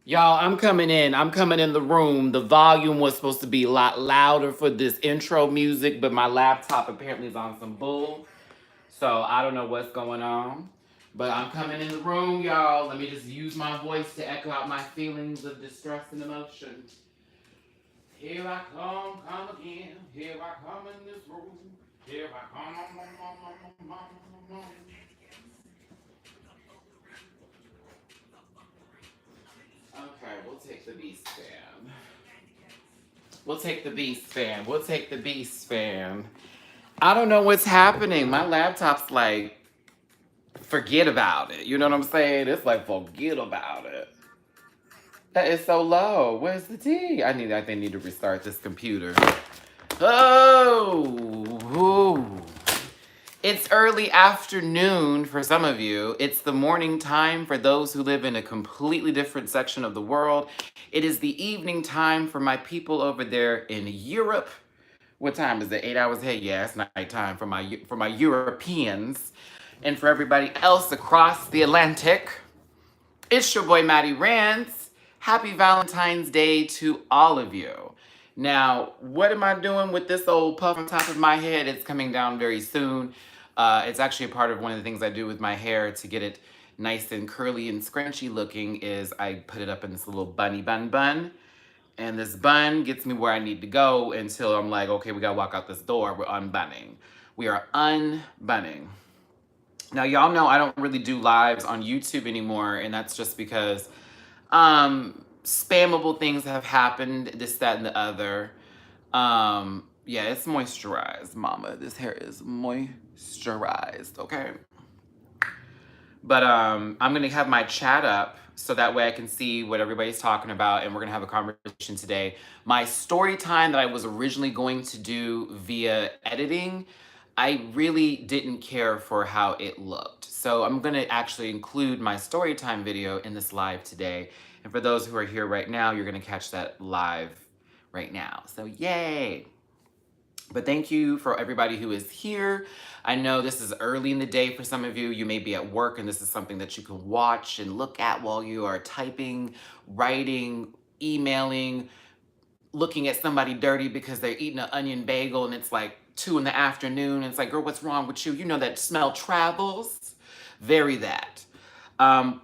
Y'all, I'm coming in. I'm coming in the room. The volume was supposed to be a lot louder for this intro music, but my laptop apparently is on some bull. So I don't know what's going on. But I'm coming in the room, y'all. Let me just use my voice to echo out my feelings of distress and emotion. Here I come again. Here I come in this room. Here I come. Okay, we'll take the beast fan. We'll take the beast fan. We'll take the beast fan. I don't know what's happening. My laptop's like, forget about it. You know what I'm saying? It's like, forget about it. That is so low. Where's the T? I think I need to restart this computer. Oh, ooh. It's early afternoon for some of you. It's the morning time for those who live in a completely different section of the world. It is the evening time for my people over there in Europe. What time is it? 8 hours ahead. Yeah, it's nighttime for my Europeans, and for everybody else across the Atlantic. It's your boy Matty Rants. Happy Valentine's Day to all of you. Now, what am I doing with this old puff on top of my head? It's coming down very soon. It's actually a part of one of the things I do with my hair to get it nice and curly and scrunchy looking is I put it up in this little bunny bun. And this bun gets me where I need to go until I'm like, okay, we gotta walk out this door. We're unbunning. We are unbunning. Now, y'all know I don't really do lives on YouTube anymore, and that's just because spammable things have happened, this, that, and the other. Yeah, it's moisturized, mama. This hair is moisturized, okay? But I'm gonna have my chat up so that way I can see what everybody's talking about, and we're gonna have a conversation today. My story time that I was originally going to do via editing, I really didn't care for how it looked. So I'm gonna actually include my story time video in this live today. And for those who are here right now, you're gonna catch that live right now. So yay! But thank you for everybody who is here. I know this is early in the day for some of you. You may be at work and this is something that you can watch and look at while you are typing, writing, emailing, looking at somebody dirty because they're eating an onion bagel and it's like 2 in the afternoon. And it's like, girl, what's wrong with you? You know that smell travels. Very that.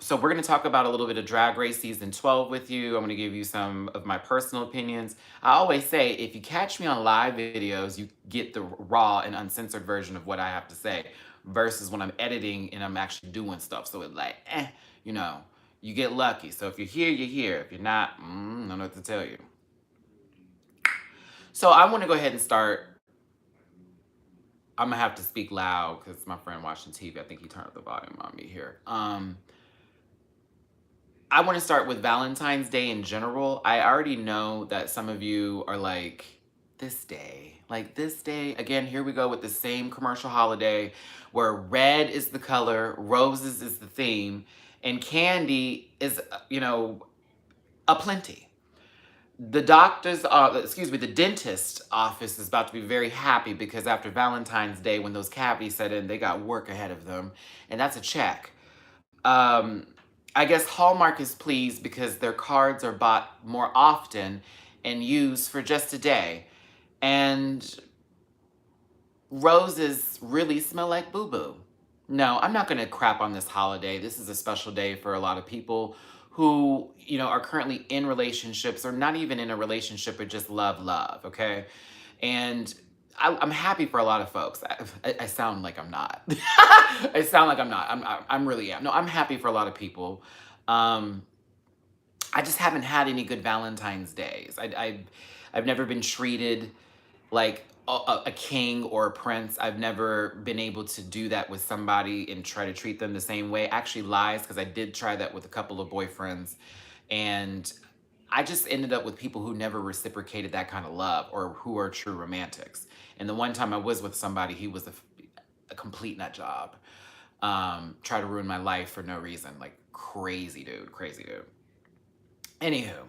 So we're going to talk about a little bit of Drag Race Season 12 with you. I'm going to give you some of my personal opinions. I always say, if you catch me on live videos, you get the raw and uncensored version of what I have to say versus when I'm editing and I'm actually doing stuff. So it's like, you know, you get lucky. So if you're here, you're here. If you're not, I don't know what to tell you. So I want to go ahead and start. I'm going to have to speak loud because my friend watching TV, I think he turned up the volume on me here. I want to start with Valentine's Day in general. I already know that some of you are like, this day. Like this day, again, here we go with the same commercial holiday where red is the color, roses is the theme, and candy is, aplenty. The dentist office is about to be very happy because after Valentine's Day, when those cavities set in, they got work ahead of them, and that's a check. Um, I guess Hallmark is pleased because their cards are bought more often and used for just a day. And roses really smell like boo-boo. No, I'm not going to crap on this holiday. This is a special day for a lot of people who, are currently in relationships or not even in a relationship but just love, okay? And I'm happy for a lot of folks. I sound like I'm not. I sound like I'm not. I'm really am. No, I'm happy for a lot of people. Um, I just haven't had any good Valentine's days. I've never been treated like a king or a prince. I've never been able to do that with somebody and try to treat them the same way. Actually lies, because I did try that with a couple of boyfriends. And I just ended up with people who never reciprocated that kind of love or who are true romantics. And the one time I was with somebody, he was a complete nut job. Try to ruin my life for no reason. Like crazy dude. Anywho,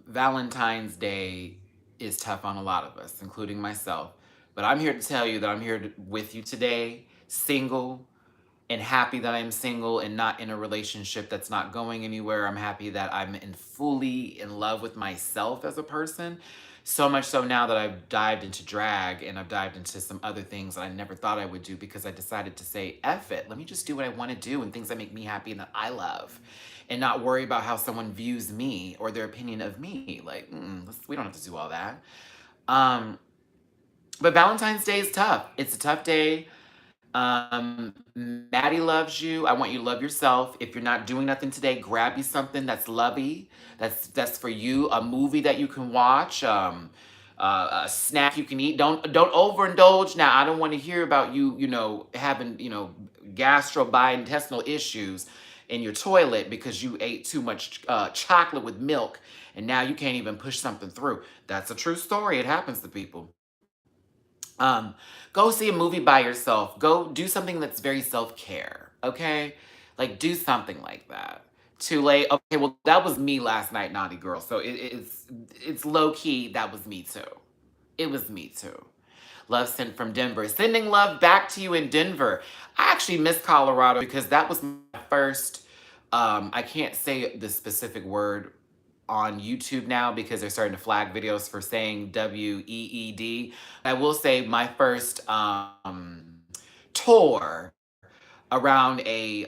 Valentine's Day is tough on a lot of us, including myself. But I'm here to tell you that I'm here with you today, single, and happy that I'm single and not in a relationship that's not going anywhere. I'm happy that I'm fully in love with myself as a person. So much so now that I've dived into drag and I've dived into some other things that I never thought I would do, because I decided to say, F it. Let me just do what I want to do and things that make me happy and that I love, and not worry about how someone views me or their opinion of me. Like, we don't have to do all that. But Valentine's Day is tough. It's a tough day. Maddie loves you. I want you to love yourself. If you're not doing nothing today, grab you something that's lovey, that's for you. A movie that you can watch, a snack you can eat. Don't overindulge. Now, I don't want to hear about you, having gastrointestinal issues in your toilet because you ate too much chocolate with milk, and now you can't even push something through. That's a true story. It happens to people. Um, Go see a movie by yourself. Go do something that's very self-care, okay? Like, do something like that. Too late. Okay, well, that was me last night, naughty girl. So it's low key. That was me too. It was me too. Love sent from Denver. Sending love back to you in Denver. I actually miss Colorado because that was my first. I can't say the specific word on YouTube now because they're starting to flag videos for saying WEED. I will say my first tour around a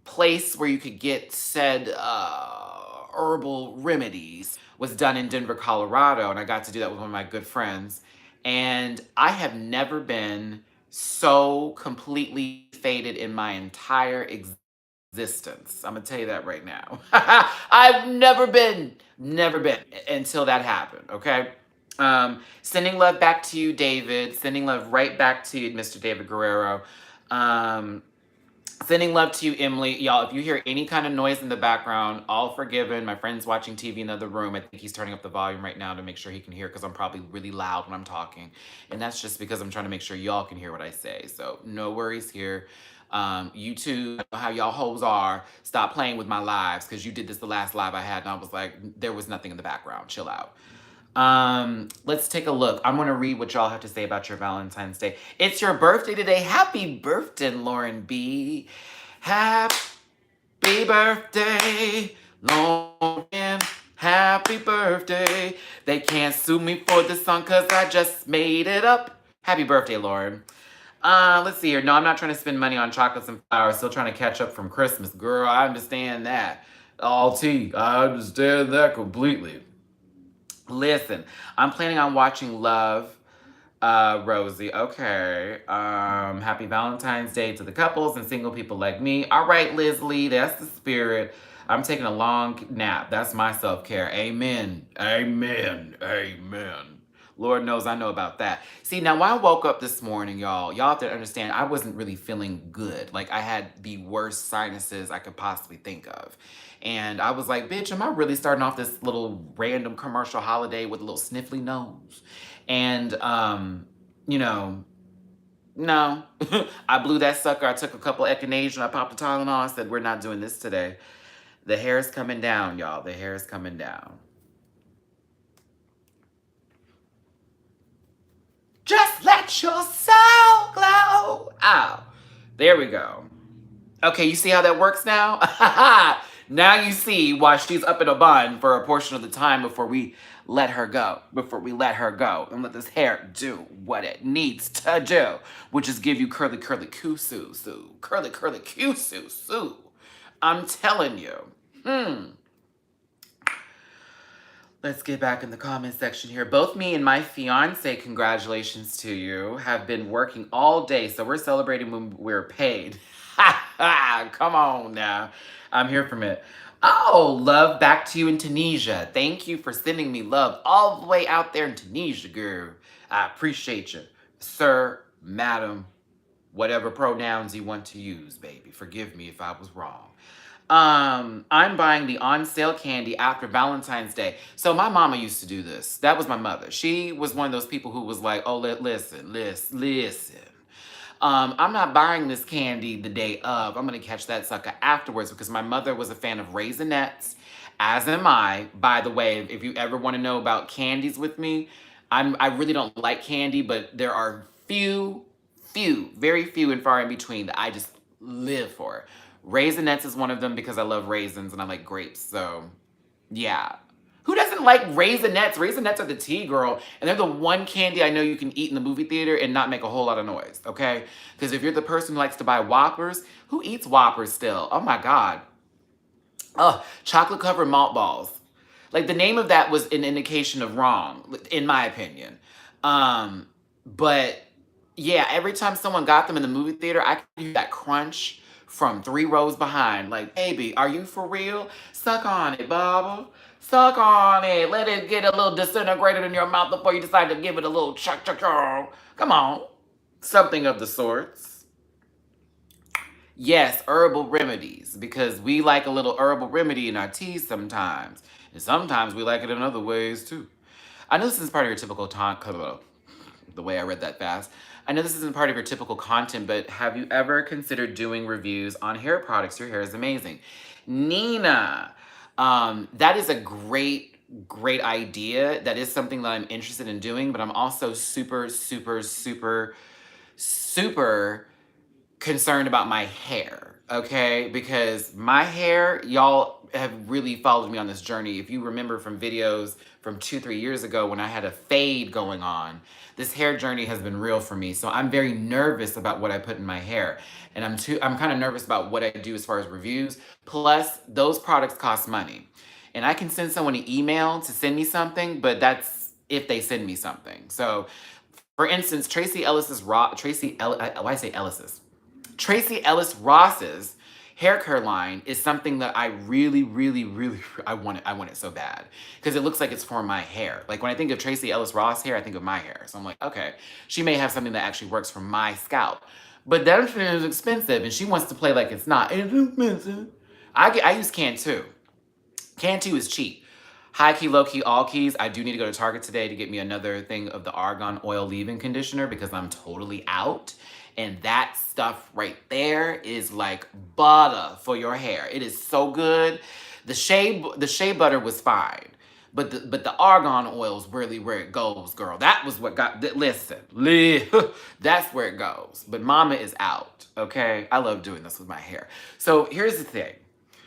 place where you could get said herbal remedies was done in Denver, Colorado, and I got to do that with one of my good friends. And I have never been so completely faded in my entire existence. I'm gonna tell you that right now. I've never been until that happened. Okay. Sending love back to you, David. Sending love right back to you, Mr. David Guerrero. Um, Sending love to you, Emily. Y'all, if you hear any kind of noise in the background, all forgiven. My friend's watching TV in another room. I think he's turning up the volume right now to make sure he can hear because I'm probably really loud when I'm talking. And that's just because I'm trying to make sure y'all can hear what I say. So no worries here. You too, I know how y'all hoes are. Stop playing with my lives because you did this the last live I had and I was like, there was nothing in the background. Chill out. Let's take a look. I'm gonna read what y'all have to say about your Valentine's Day. It's your birthday today. Happy birthday, Lauren B. Happy birthday, Lauren. Happy birthday. They can't sue me for this song because I just made it up. Happy birthday, Lauren. Let's see here. No, I'm not trying to spend money on chocolates and flowers. Still trying to catch up from Christmas. Girl, I understand that. All tea. I understand that completely. Listen, I'm planning on watching Love, Rosie. Okay. Happy Valentine's Day to the couples and single people like me. All right, Liz Lee, that's the spirit. I'm taking a long nap. That's my self-care. Amen. Amen. Amen. Lord knows I know about that. See, now when I woke up this morning, y'all have to understand I wasn't really feeling good. Like I had the worst sinuses I could possibly think of. And I was like, bitch, am I really starting off this little random commercial holiday with a little sniffly nose? And, no. I blew that sucker. I took a couple echinacea. I popped a Tylenol. I said, we're not doing this today. The hair is coming down, y'all. The hair is coming down. Just let your soul glow. Oh, there we go. Okay, you see how that works now? Now you see why she's up in a bun for a portion of the time before we let her go. Before we let her go and let this hair do what it needs to do, which is give you curly, curly kusu, sue. Curly, curly kusu, sue. I'm telling you. Let's get back in the comment section here. Both me and my fiance, congratulations to you, have been working all day. So we're celebrating when we're paid. Come on now. I'm here from it. Oh, love back to you in Tunisia. Thank you for sending me love all the way out there in Tunisia, girl. I appreciate you. Sir, madam, whatever pronouns you want to use, baby. Forgive me if I was wrong. I'm buying the on sale candy after Valentine's Day. So my mama used to do this. That was my mother. She was one of those people who was like, oh, listen. I'm not buying this candy the day of. I'm going to catch that sucker afterwards because my mother was a fan of Raisinets, as am I. By the way, if you ever want to know about candies with me, I really don't like candy, but there are few few, very few and far in between that I just live for. Raisinets is one of them because I love raisins and I like grapes. So, yeah. Who doesn't like Raisinets? Raisinets are the tea, girl. And they're the one candy I know you can eat in the movie theater and not make a whole lot of noise, okay? Because if you're the person who likes to buy Whoppers, who eats Whoppers still? Oh my God. Oh, chocolate covered malt balls. Like the name of that was an indication of wrong, in my opinion. But yeah, every time someone got them in the movie theater, I could hear that crunch from 3 rows behind. Like, baby, are you for real? Suck on it, Bubba. Suck on it. Let it get a little disintegrated in your mouth before you decide to give it a little chuck chuck. Come on. Something of the sorts. Yes, herbal remedies, because we like a little herbal remedy in our tea sometimes. And sometimes we like it in other ways too. I know this is part of your typical the way I read that fast. I know this isn't part of your typical content, but have you ever considered doing reviews on hair products? Your hair is amazing. Nina, that is a great idea. That is something that I'm interested in doing, but I'm also super concerned about my hair, okay? Because my hair, y'all have really followed me on this journey. If you remember from videos from 2-3 years ago when I had a fade going on, this hair journey has been real for me. So I'm very nervous about what I put in my hair. And I'm kind of nervous about what I do as far as reviews. Plus, those products cost money. And I can send someone an email to send me something, but that's if they send me something. So, for instance, Tracy Ellis Ross's hair care line is something that I really I want it. I want it so bad because it looks like it's for my hair. Like when I think of Tracy Ellis Ross hair, I think of my hair. So I'm like, okay, she may have something that actually works for my scalp, but that shit is expensive, and she wants to play like it's not. It's expensive. I use Cantu. Cantu is cheap. High key, low key, all keys. I do need to go to Target today to get me another thing of the argan oil leave-in conditioner because I'm totally out. And that stuff right there is like butter for your hair. It is so good. The shea butter was fine, but the argan oil is really where it goes, girl. That was what got. Listen, that's where it goes. But Mama is out. Okay, I love doing this with my hair. So here's the thing.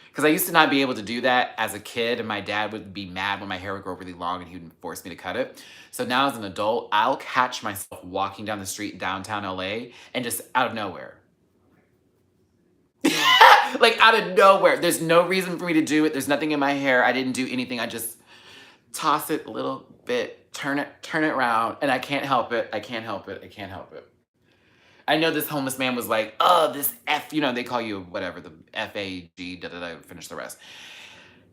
Because I used to not be able to do that as a kid, and my dad would be mad when my hair would grow really long and he would force me to cut it. So now as an adult, I'll catch myself walking down the street in downtown LA and just out of nowhere. Like out of nowhere. There's no reason for me to do it. There's nothing in my hair. I didn't do anything. I just toss it a little bit, turn it around, and I can't help it. I can't help it. I can't help it. I know this homeless man was like, oh, this F, they call you whatever, the F-A-G, da-da-da, finish the rest.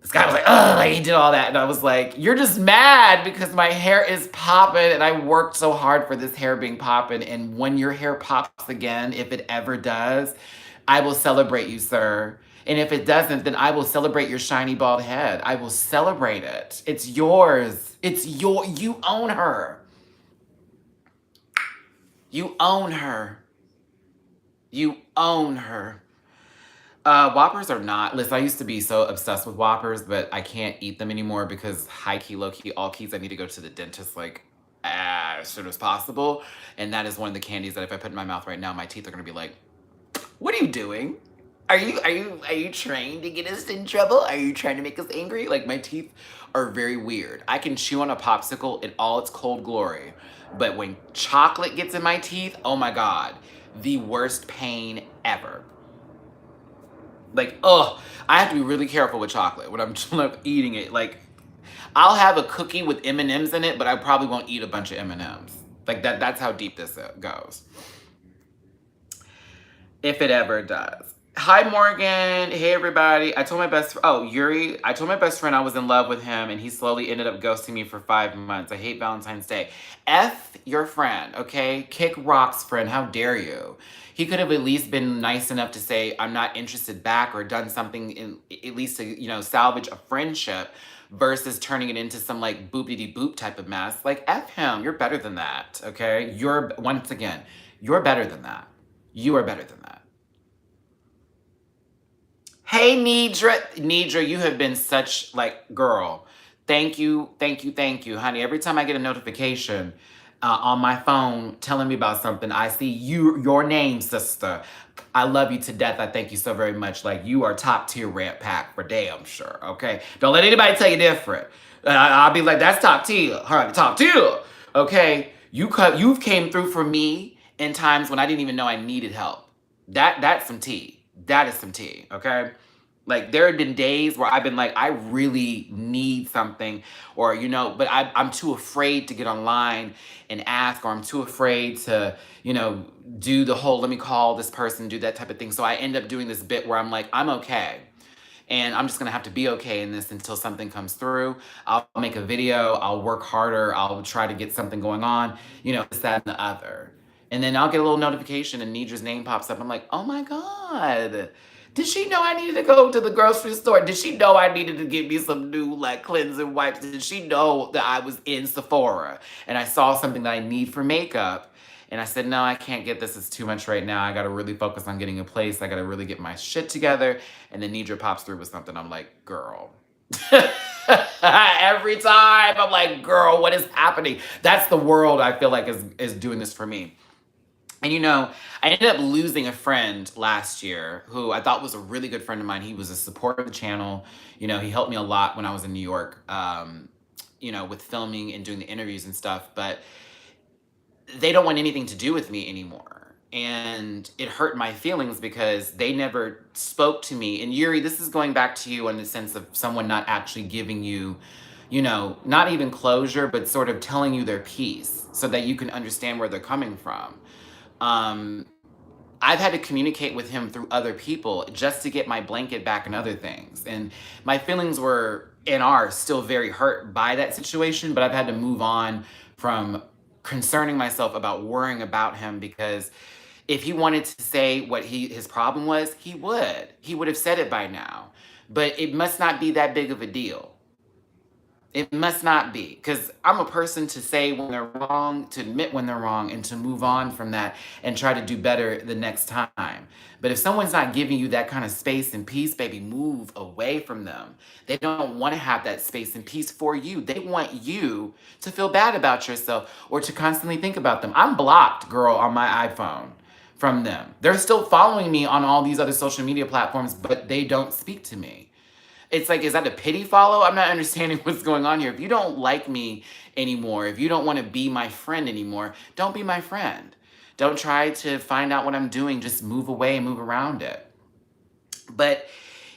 This guy was like, oh, like he did all that. And I was like, you're just mad because my hair is popping and I worked so hard for this hair being popping. And when your hair pops again, if it ever does, I will celebrate you, sir. And if it doesn't, then I will celebrate your shiny bald head. I will celebrate it. It's yours. You own her. You own her. You own her. Whoppers are not. Listen, I used to be so obsessed with Whoppers, but I can't eat them anymore because high key, low key, all keys, I need to go to the dentist like as soon as possible. And that is one of the candies that if I put in my mouth right now, my teeth are gonna be like, what are you doing? Are you trying to get us in trouble? Are you trying to make us angry? Like my teeth are very weird. I can chew on a popsicle in all its cold glory. But when chocolate gets in my teeth, oh my God, the worst pain ever. Like, I have to be really careful with chocolate when I'm eating it. Like, I'll have a cookie with M&Ms in it, but I probably won't eat a bunch of M&Ms. Like that's how deep this goes. If it ever does. Hi, Morgan. Hey, everybody. I told my best friend I was in love with him, and he slowly ended up ghosting me for 5 months. I hate Valentine's Day. F your friend, okay? Kick rocks, friend. How dare you? He could have at least been nice enough to say, I'm not interested back, or done something at least to, salvage a friendship versus turning it into some like boop-de-de-boop type of mess. Like, F him. You're better than that, okay? Once again, you're better than that. You are better than that. Hey, Nidra, you have been such, girl. Thank you, honey. Every time I get a notification, on my phone telling me about something. I see your name, sister. I love you to death. I thank you so very much. Like, you are top tier rant pack for damn sure. Okay, don't let anybody tell you different. I'll be like, that's top tier. Honey, top tier. Okay, you've came through for me in times when I didn't even know I needed help. That's some tea. That is some tea. Okay. Like, there have been days where I've been like, I really need something, or, but I'm too afraid to get online and ask, or I'm too afraid to, do the whole, let me call this person, do that type of thing. So I end up doing this bit where I'm like, I'm okay. And I'm just gonna have to be okay in this until something comes through. I'll make a video, I'll work harder, I'll try to get something going on, this, that, and the other. And then I'll get a little notification and Nidra's name pops up. I'm like, oh my God. Did she know I needed to go to the grocery store? Did she know I needed to get me some new like cleansing wipes? Did she know that I was in Sephora and I saw something that I need for makeup? And I said, no, I can't get this. It's too much right now. I got to really focus on getting a place. I got to really get my shit together. And then Nidra pops through with something. I'm like, girl. Every time I'm like, girl, what is happening? That's the world I feel like is doing this for me. And I ended up losing a friend last year who I thought was a really good friend of mine. He was a supporter of the channel. He helped me a lot when I was in New York, with filming and doing the interviews and stuff. But they don't want anything to do with me anymore. And it hurt my feelings because they never spoke to me. And Yuri, this is going back to you in the sense of someone not actually giving you, not even closure, but sort of telling you their piece so that you can understand where they're coming from. I've had to communicate with him through other people just to get my blanket back and other things. And my feelings were and are still very hurt by that situation, but I've had to move on from concerning myself about worrying about him, because if he wanted to say what his problem was, he would have said it by now. But it must not be that big of a deal. It must not be, because I'm a person to say when they're wrong, to admit when they're wrong, and to move on from that and try to do better the next time. But if someone's not giving you that kind of space and peace, baby, move away from them. They don't want to have that space and peace for you. They want you to feel bad about yourself or to constantly think about them. I'm blocked, girl, on my iPhone from them. They're still following me on all these other social media platforms, but they don't speak to me. It's like, is that a pity follow? I'm not understanding what's going on here. If you don't like me anymore, if you don't want to be my friend anymore, don't be my friend. Don't try to find out what I'm doing. Just move away and move around it. But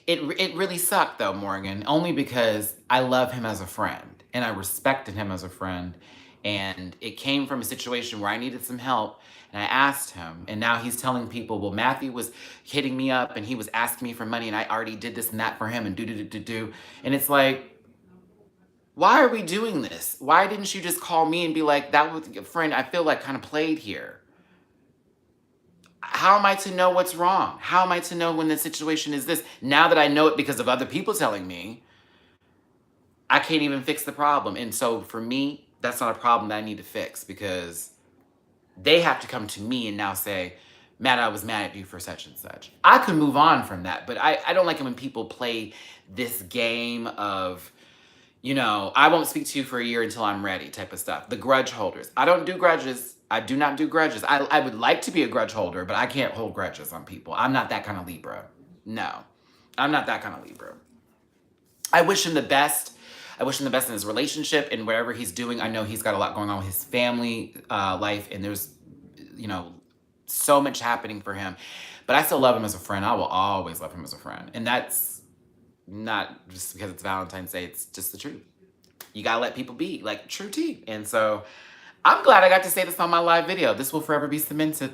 it really sucked though, Morgan, only because I love him as a friend and I respected him as a friend. And it came from a situation where I needed some help. And I asked him, and now he's telling people, well, Matthew was hitting me up and he was asking me for money and I already did this and that for him and do. And it's like, why are we doing this? Why didn't you just call me and be like, that was a friend I feel like kind of played here? How am I to know what's wrong? How am I to know when the situation is this? Now that I know it because of other people telling me, I can't even fix the problem. And so for me, that's not a problem that I need to fix, because they have to come to me and now say, Matt, I was mad at you for such and such. I could move on from that, but I don't like it when people play this game of, I won't speak to you for a year until I'm ready type of stuff. The grudge holders. I don't do grudges. I do not do grudges. I would like to be a grudge holder, but I can't hold grudges on people. I'm not that kind of Libra. No, I'm not that kind of Libra. I wish him the best. I wish him the best in his relationship and whatever he's doing. I know he's got a lot going on with his family life, and there's, so much happening for him. But I still love him as a friend. I will always love him as a friend. And that's not just because it's Valentine's Day. It's just the truth. You gotta let people be, like, true tea. And so I'm glad I got to say this on my live video. This will forever be cemented.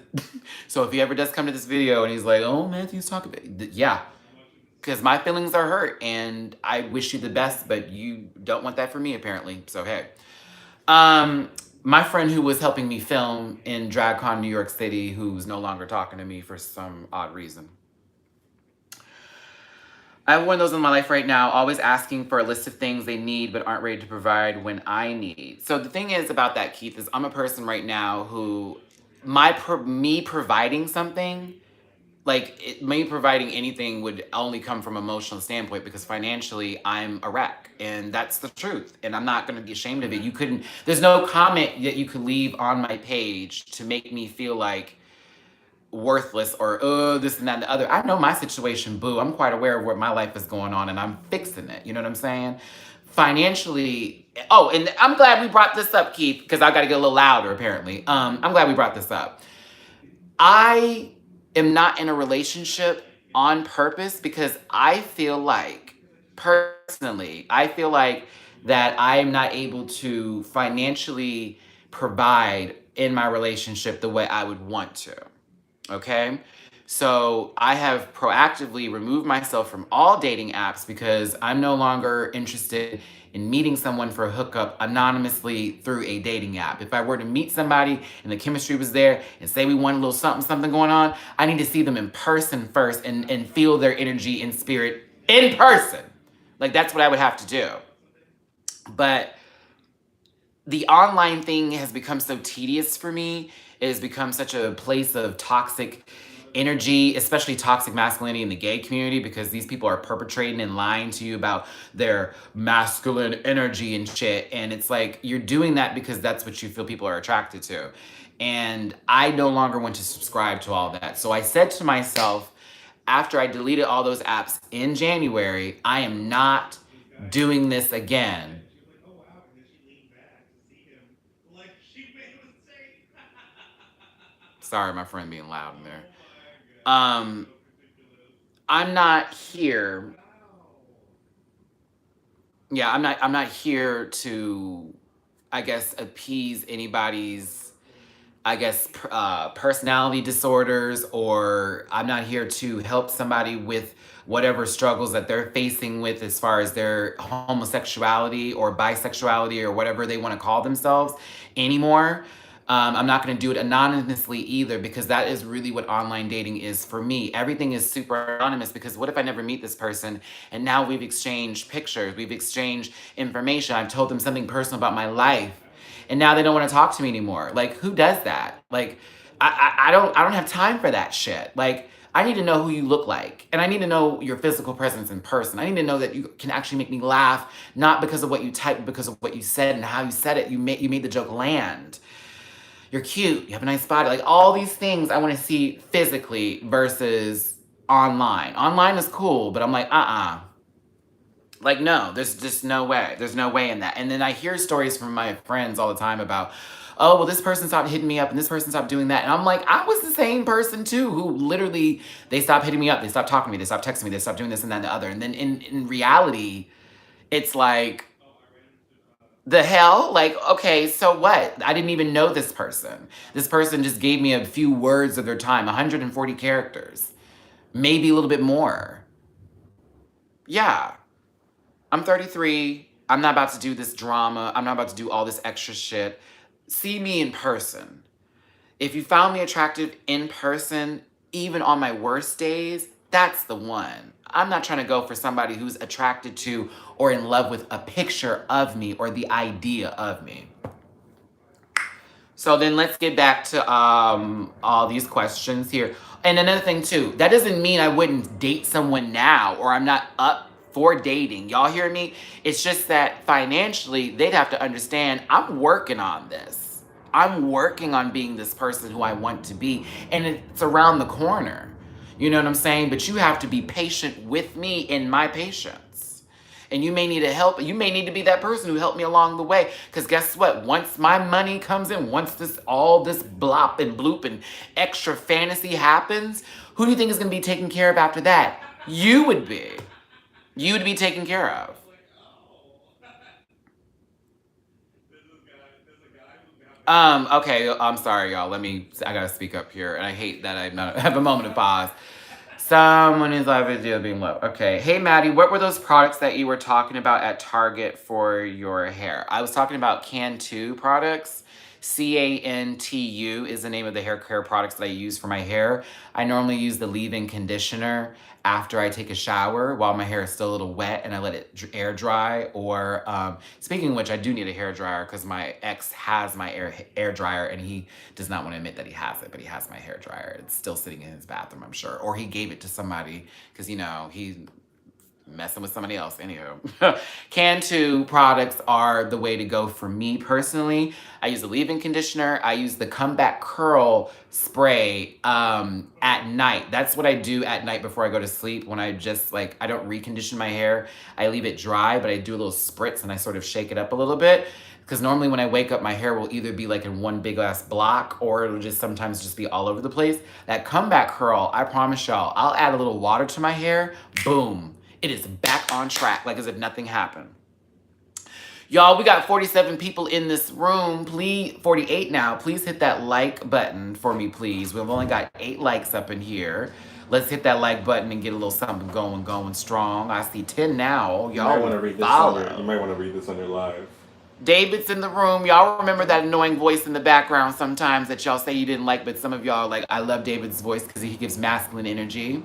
So if he ever does come to this video and he's like, oh, Matthew's talking about, yeah. Because my feelings are hurt and I wish you the best, but you don't want that for me apparently. So hey. My friend who was helping me film in DragCon New York City, who's no longer talking to me for some odd reason. I have one of those in my life right now, always asking for a list of things they need but aren't ready to provide when I need. So the thing is about that, Keith, is I'm a person right now who, me providing something me providing anything would only come from emotional standpoint, because financially I'm a wreck, and that's the truth, and I'm not going to be ashamed of it. There's no comment that you could leave on my page to make me feel like worthless or this and that and the other. I know my situation, boo. I'm quite aware of what my life is going on, and I'm fixing it. You know what I'm saying? Financially. Oh, and I'm glad we brought this up, Keith, because I got to get a little louder apparently. I'm glad we brought this up. I am not in a relationship on purpose because I feel like, personally, I feel like that I am not able to financially provide in my relationship the way I would want to. Okay? So I have proactively removed myself from all dating apps because I'm no longer interested in meeting someone for a hookup anonymously through a dating app. If I were to meet somebody and the chemistry was there and say we want a little something going on, I need to see them in person first and feel their energy and spirit in person. Like, that's what I would have to do. But the online thing has become so tedious for me. It has become such a place of toxic energy, especially toxic masculinity in the gay community, because these people are perpetrating and lying to you about their masculine energy and shit. And it's like, you're doing that because that's what you feel people are attracted to. And I no longer want to subscribe to all that. So I said to myself, after I deleted all those apps in January, I am not doing this again. Sorry, my friend being loud in there. I'm not here. Yeah, I'm not here to, I guess, appease anybody's, I guess, personality disorders, or I'm not here to help somebody with whatever struggles that they're facing with as far as their homosexuality or bisexuality or whatever they want to call themselves anymore. I'm not going to do it anonymously either, because that is really what online dating is for me. Everything is super anonymous, because what if I never meet this person and now we've exchanged pictures, we've exchanged information, I've told them something personal about my life, and now they don't want to talk to me anymore. Like, who does that? Like, I don't have time for that shit. Like, I need to know who you look like, and I need to know your physical presence in person. I need to know that you can actually make me laugh, not because of what you typed, but because of what you said and how you said it. You made the joke land. You're cute. You have a nice body. Like, all these things I want to see physically versus online. Online is cool, but I'm like, like, no, there's just no way. There's no way in that. And then I hear stories from my friends all the time about, oh, well, this person stopped hitting me up and this person stopped doing that. And I'm like, I was the same person too, who literally, they stopped hitting me up, they stopped talking to me, they stopped texting me, they stopped doing this and that and the other. And then in reality, it's like, the hell? Like, okay, so what? I didn't even know this person. This person just gave me a few words of their time, 140 characters, maybe a little bit more. Yeah. I'm 33. I'm not about to do this drama. I'm not about to do all this extra shit. See me in person. If you found me attractive in person, even on my worst days, that's the one. I'm not trying to go for somebody who's attracted to or in love with a picture of me or the idea of me. So then let's get back to all these questions here. And another thing too, that doesn't mean I wouldn't date someone now, or I'm not up for dating. Y'all hear me? It's just that financially, they'd have to understand I'm working on this. I'm working on being this person who I want to be, and it's around the corner. You know what I'm saying? But you have to be patient with me in my patience. And you may need to help. You may need to be that person who helped me along the way. Because guess what? Once my money comes in, once all this blop and bloop and extra fantasy happens, who do you think is going to be taken care of after that? You would be. You would be taken care of. Okay, I'm sorry, y'all. I gotta speak up here, and I hate that I have a moment of pause. Someone is live video being low. Okay. Hey, Matty, what were those products that you were talking about at Target for your hair? I was talking about Cantu products. Cantu is the name of the hair care products that I use for my hair. I normally use the leave-in conditioner after I take a shower while my hair is still a little wet and I let it air dry. Or speaking of which, I do need a hair dryer because my ex has my air dryer and he does not want to admit that he has it, but he has my hair dryer. It's still sitting in his bathroom, I'm sure. Or he gave it to somebody because, he messing with somebody else. Anywho, Cantu products are the way to go for me personally. I use the leave-in conditioner. I use the comeback curl spray at night. That's what I do at night before I go to sleep, when I just I don't recondition my hair. I leave it dry, but I do a little spritz and I sort of shake it up a little bit. Because normally when I wake up, my hair will either be in one big ass block or it'll just sometimes just be all over the place. That comeback curl, I promise y'all, I'll add a little water to my hair. Boom. It is back on track, as if nothing happened. Y'all, we got 47 people in this room. Please, 48 now. Please hit that like button for me, please. We've only got 8 likes up in here. Let's hit that like button and get a little something going strong. I see 10 now. Y'all you might want to read this on your live. David's in the room. Y'all remember that annoying voice in the background sometimes that y'all say you didn't like, but some of y'all are I love David's voice because he gives masculine energy.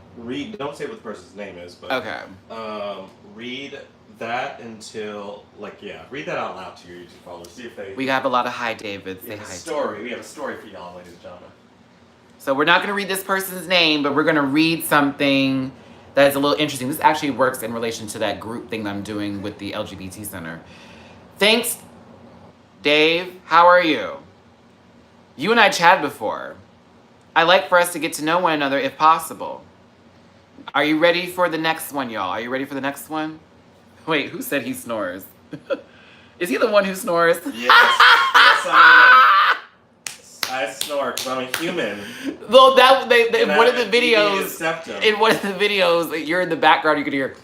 Don't say what the person's name is, but okay. Read that until read that out loud to your YouTube followers. See if they. We have a lot of hi David. Say hi. Story. We have a story for y'all, ladies and gentlemen. So we're not going to read this person's name, but we're going to read something that is a little interesting. This actually works in relation to that group thing that I'm doing with the LGBT Center. Thanks, Dave. How are you? You and I chatted before. I like for us to get to know one another if possible. Are you ready for the next one, y'all? Are you ready for the next one? Wait, who said he snores? Is he the one who snores? Yes, I snore because I'm a human. Well, in one of the videos, you're in the background, you could hear.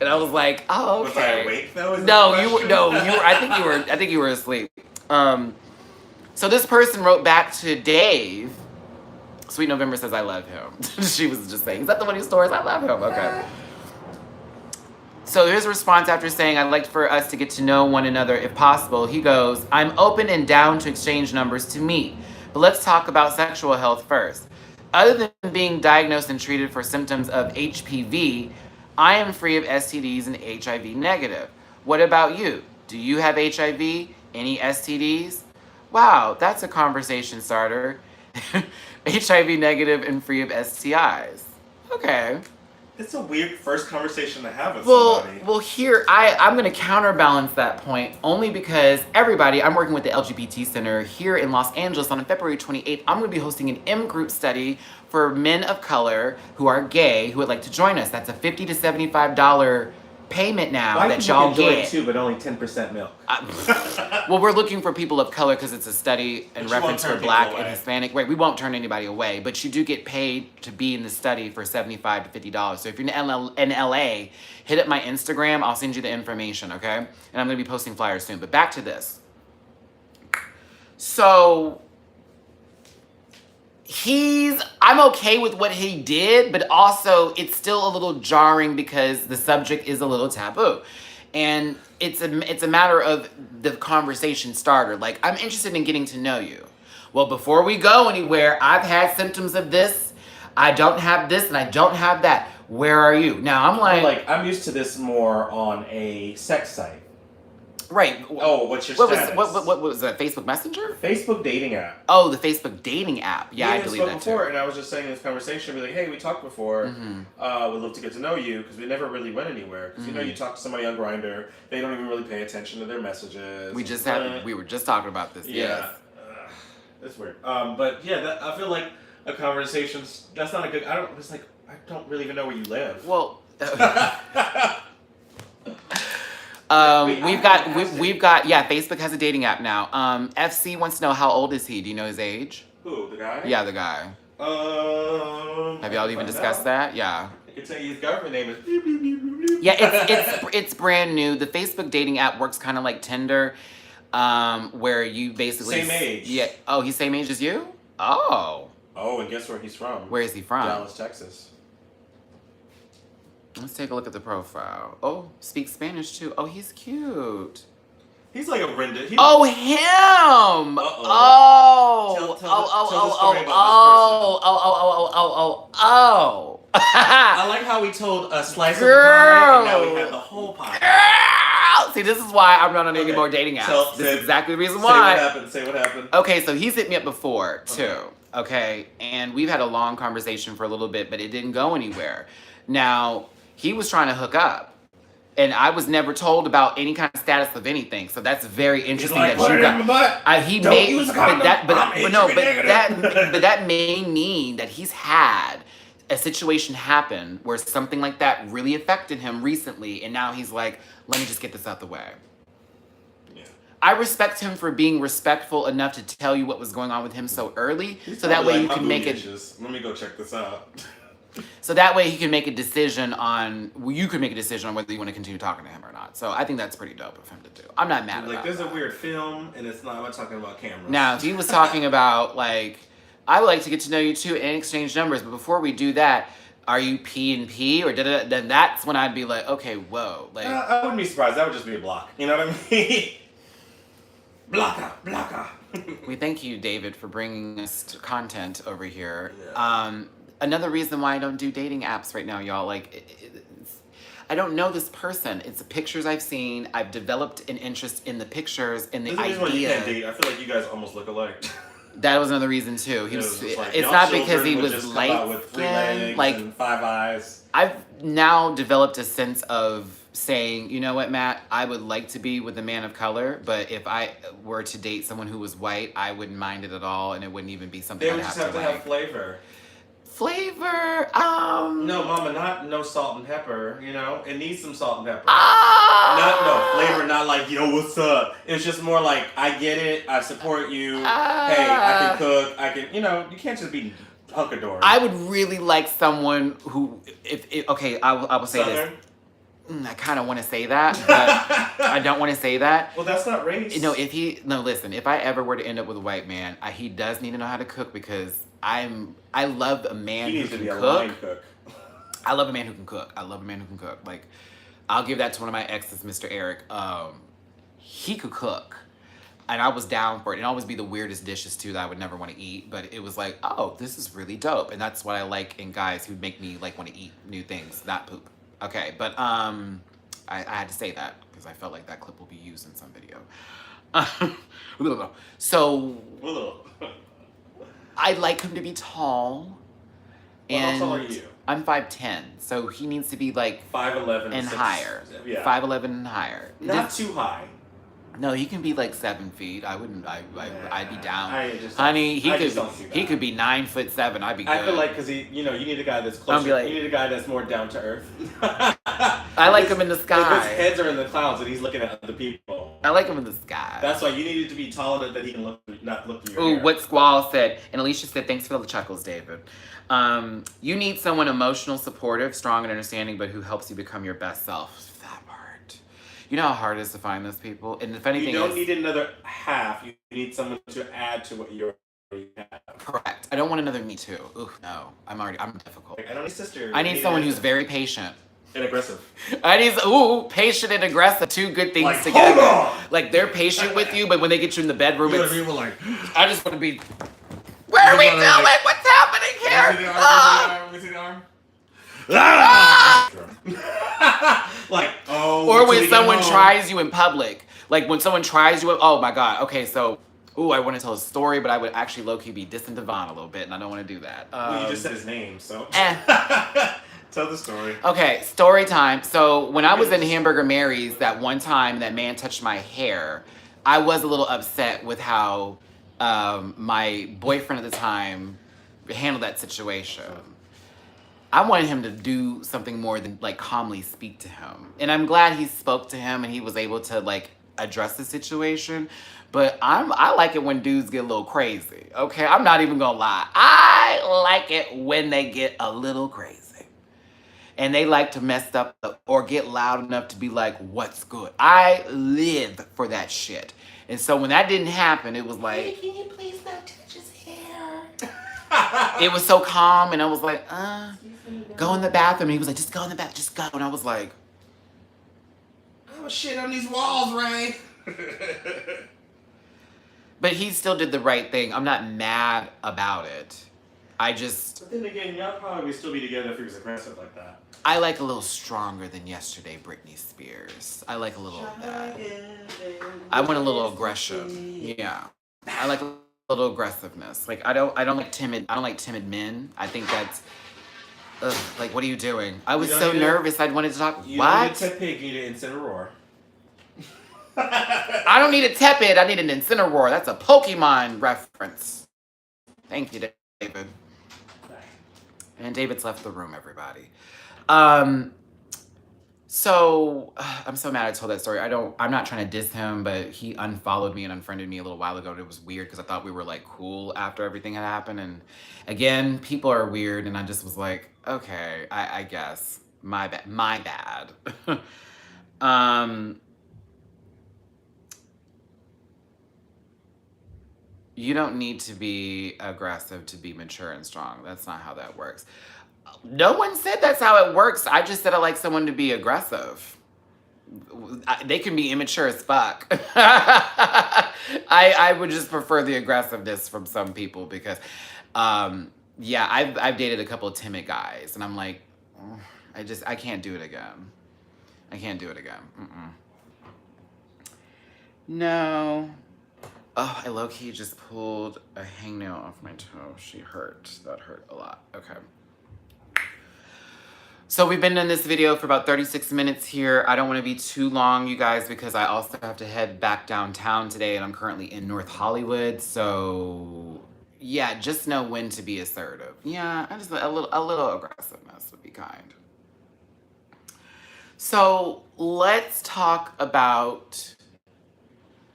And I was like, oh, okay. Was I awake though? No, you were. I think you were asleep. So this person wrote back to Dave. Sweet November says, I love him. She was just saying, is that the one who snores? I love him. Okay. So his response after saying, I'd like for us to get to know one another if possible, he goes, I'm open and down to exchange numbers to meet, but let's talk about sexual health first. Other than being diagnosed and treated for symptoms of HPV, I am free of STDs and HIV negative. What about you? Do you have HIV? Any STDs? Wow, that's a conversation starter. HIV negative and free of STIs. Okay. It's a weird first conversation to have with somebody. Well, here, I'm going to counterbalance that point only because everybody, I'm working with the LGBT Center here in Los Angeles on February 28th. I'm going to be hosting an M-group study for men of color who are gay who would like to join us. That's a $50 to $75 payment now that y'all get. Too, but only 10% milk. Well, we're looking for people of color because it's a study in reference for Black and Hispanic. Wait, we won't turn anybody away, but you do get paid to be in the study for $75 to $50. So if you're in LA, hit up my Instagram. I'll send you the information, okay? And I'm going to be posting flyers soon. But back to this. So I'm okay with what he did, but also it's still a little jarring because the subject is a little taboo. And it's a matter of the conversation starter. I'm interested in getting to know you. Well, before we go anywhere, I've had symptoms of this. I don't have this and I don't have that. Where are you? Now, I'm used to this more on a sex site. Right. Oh, what's your status? What was that? Facebook Messenger? Facebook dating app. Oh, the Facebook dating app. Yeah, I believe that before, too. And I was just saying in this conversation, hey, we talked before. Mm-hmm. We'd love to get to know you because we never really went anywhere. Because you talk to somebody on Grindr, they don't even really pay attention to their messages. We were just talking about this. Yeah, yes. It's weird. But yeah, I feel like a conversation's that's not a good. I don't really even know where you live. Well. We've got Facebook has a dating app now. FC wants to know how old is he? Do you know his age? Who, the guy? Yeah, the guy. Have y'all even discussed that? Yeah. I can tell you his government name is. Yeah, it's brand new. The Facebook dating app works kind of like Tinder, where you basically same age. Yeah. Oh, he's same age as you? Oh. Oh, and guess where he's from? Where is he from? Dallas, Texas. Let's take a look at the profile. Oh, speaks Spanish too. Oh, he's cute. He's like a rendition. Oh, him! Uh-oh. Oh! Tell the story about this Oh! I like how we told a slice Girl. of the pie, and now we have the whole pie. Girl! See, this is why I'm not on any more dating apps. This is exactly the reason why. Say what happened. Okay, so he's hit me up before, too. Okay? And we've had a long conversation for a little bit, but it didn't go anywhere. Now, he was trying to hook up. And I was never told about any kind of status of anything, so that's very interesting that you got. He made, but that may mean that he's had a situation happen where something like that really affected him recently, and now he's like, let me just get this out the way. Yeah. I respect him for being respectful enough to tell you what was going on with him so early, so that way you can make it. Let me go check this out. So that way he can make a decision on, you can make a decision on whether you want to continue talking to him or not. So I think that's pretty dope of him to do. I'm not mad about it. Like, there's a weird film, and it's not, I'm not talking about cameras. Now, if he was talking about, like, I would like to get to know you too and exchange numbers, but before we do that, are you P&P or da-da-da? Then that's when I'd be like, okay, whoa. Like, I wouldn't be surprised. That would just be a block. You know what I mean? Blocker. We thank you, David, for bringing us content over here. Yeah. Another reason why I don't do dating apps right now, y'all, like, I don't know this person. It's the pictures I've seen. I've developed an interest in the pictures and the idea. Why you can't date. I feel like you guys almost look alike. That was another reason too. He was. Like, it's not because he was light skinned, like and 5 eyes. I've now developed a sense of saying, you know what, Matt, I would like to be with a man of color, but if I were to date someone who was white, I wouldn't mind it at all, and it wouldn't even be something. They would just have to have flavor. Flavor, No, mama, no salt and pepper, you know? It needs some salt and pepper. No, flavor, not like, yo, what's up? It's just more like, I get it, I support you, hey, I can cook, I can, you know, you can't just be hunkadory. I would really like someone who, okay, I will say Southern? this. I kind of want to say that, but I don't want to say that. Well, that's not race. No, listen, if I ever were to end up with a white man, he does need to know how to cook because I love a man who can cook. I love a man who can cook. Like, I'll give that to one of my exes, Mr. Eric. He could cook. And I was down for it. It'd always be the weirdest dishes, too, that I would never want to eat. But it was like, oh, this is really dope. And that's what I like in guys who make me, like, want to eat new things, not poop. Okay, but I had to say that because I felt like that clip will be used in some video. So... I'd like him to be tall. How tall are you? I'm 5'10", so he needs to be like 5'11" and higher. Yeah. 5'11" and higher. Not too high. No, he can be like 7 feet. I'd be down. Honey, he could be 9'7". I'd be good. I feel like because you need a guy that's closer. Like, you need a guy that's more down to earth. I like him in the sky. Like his heads are in the clouds and he's looking at other people. I like him in the sky. That's why you needed to be tall enough that he can not look through your hair. What Squall said, and Alicia said, thanks for the chuckles, David. You need someone emotional, supportive, strong, and understanding, but who helps you become your best self. That part. You know how hard it is to find those people? And the funny thing is... You don't need another half. You need someone to add to what you already have. Correct. I don't want another me too. Ooh, no. I'm difficult. Like, I don't need sister. I need someone who's very patient. And aggressive. Patient and aggressive, two good things together. Hold on! Like, they're patient with you, but when they get you in the bedroom, it's... like... I just want to be... What are we doing? What's happening here? Let me see the arm. Like, oh... Or when someone tries you in public. Like, when someone tries you... Oh, my God. Okay, so... I want to tell a story, but I would actually low-key be dissing Devon a little bit, and I don't want to do that. Well, you just said his name, so... Tell the story. Okay, story time. So when I was in Hamburger Mary's that one time that man touched my hair, I was a little upset with how my boyfriend at the time handled that situation. I wanted him to do something more than like calmly speak to him. And I'm glad he spoke to him and he was able to like address the situation. But I like it when dudes get a little crazy, okay? I'm not even gonna lie. I like it when they get a little crazy. And they like to mess up or get loud enough to be like, what's good? I live for that shit. And so when that didn't happen, it was like, hey, can you please not touch his hair? It was so calm, and I was like, go in the bathroom. And he was like, just go in the bathroom, just go. And I was like, oh shit on these walls, Ray. But he still did the right thing. I'm not mad about it. I just... But then again, y'all probably would still be together if he was aggressive like that. I like a little stronger than yesterday, Britney Spears. I like a little of that. I want a little aggression. Yeah. I like a little aggressiveness. Like I don't like timid men. I think that's like, what are you doing? I was so nervous. I wanted to talk. You what? don't need a tepid, you need an incineroar. I don't need a tepid. I need an incineroar. That's a Pokemon reference. Thank you, David. And David's left the room, everybody. So I'm so mad I told that story. I'm not trying to diss him, but he unfollowed me and unfriended me a little while ago. And it was weird because I thought we were like cool after everything had happened. And again, people are weird. And I just was like, okay, I guess my bad. You don't need to be aggressive to be mature and strong. That's not how that works. No one said that's how it works. I just said I like someone to be aggressive. They can be immature as fuck. I would just prefer the aggressiveness from some people because, yeah, I've dated a couple of timid guys, and I'm like, I can't do it again. I can't do it again. No. Oh, I low-key just pulled a hangnail off my toe. She hurt. That hurt a lot. Okay. So we've been in this video for about 36 minutes here. I don't want to be too long, you guys, because I also have to head back downtown today, and I'm currently in North Hollywood. So yeah, just know when to be assertive. Yeah, I just a little aggressiveness would be kind. So let's talk about...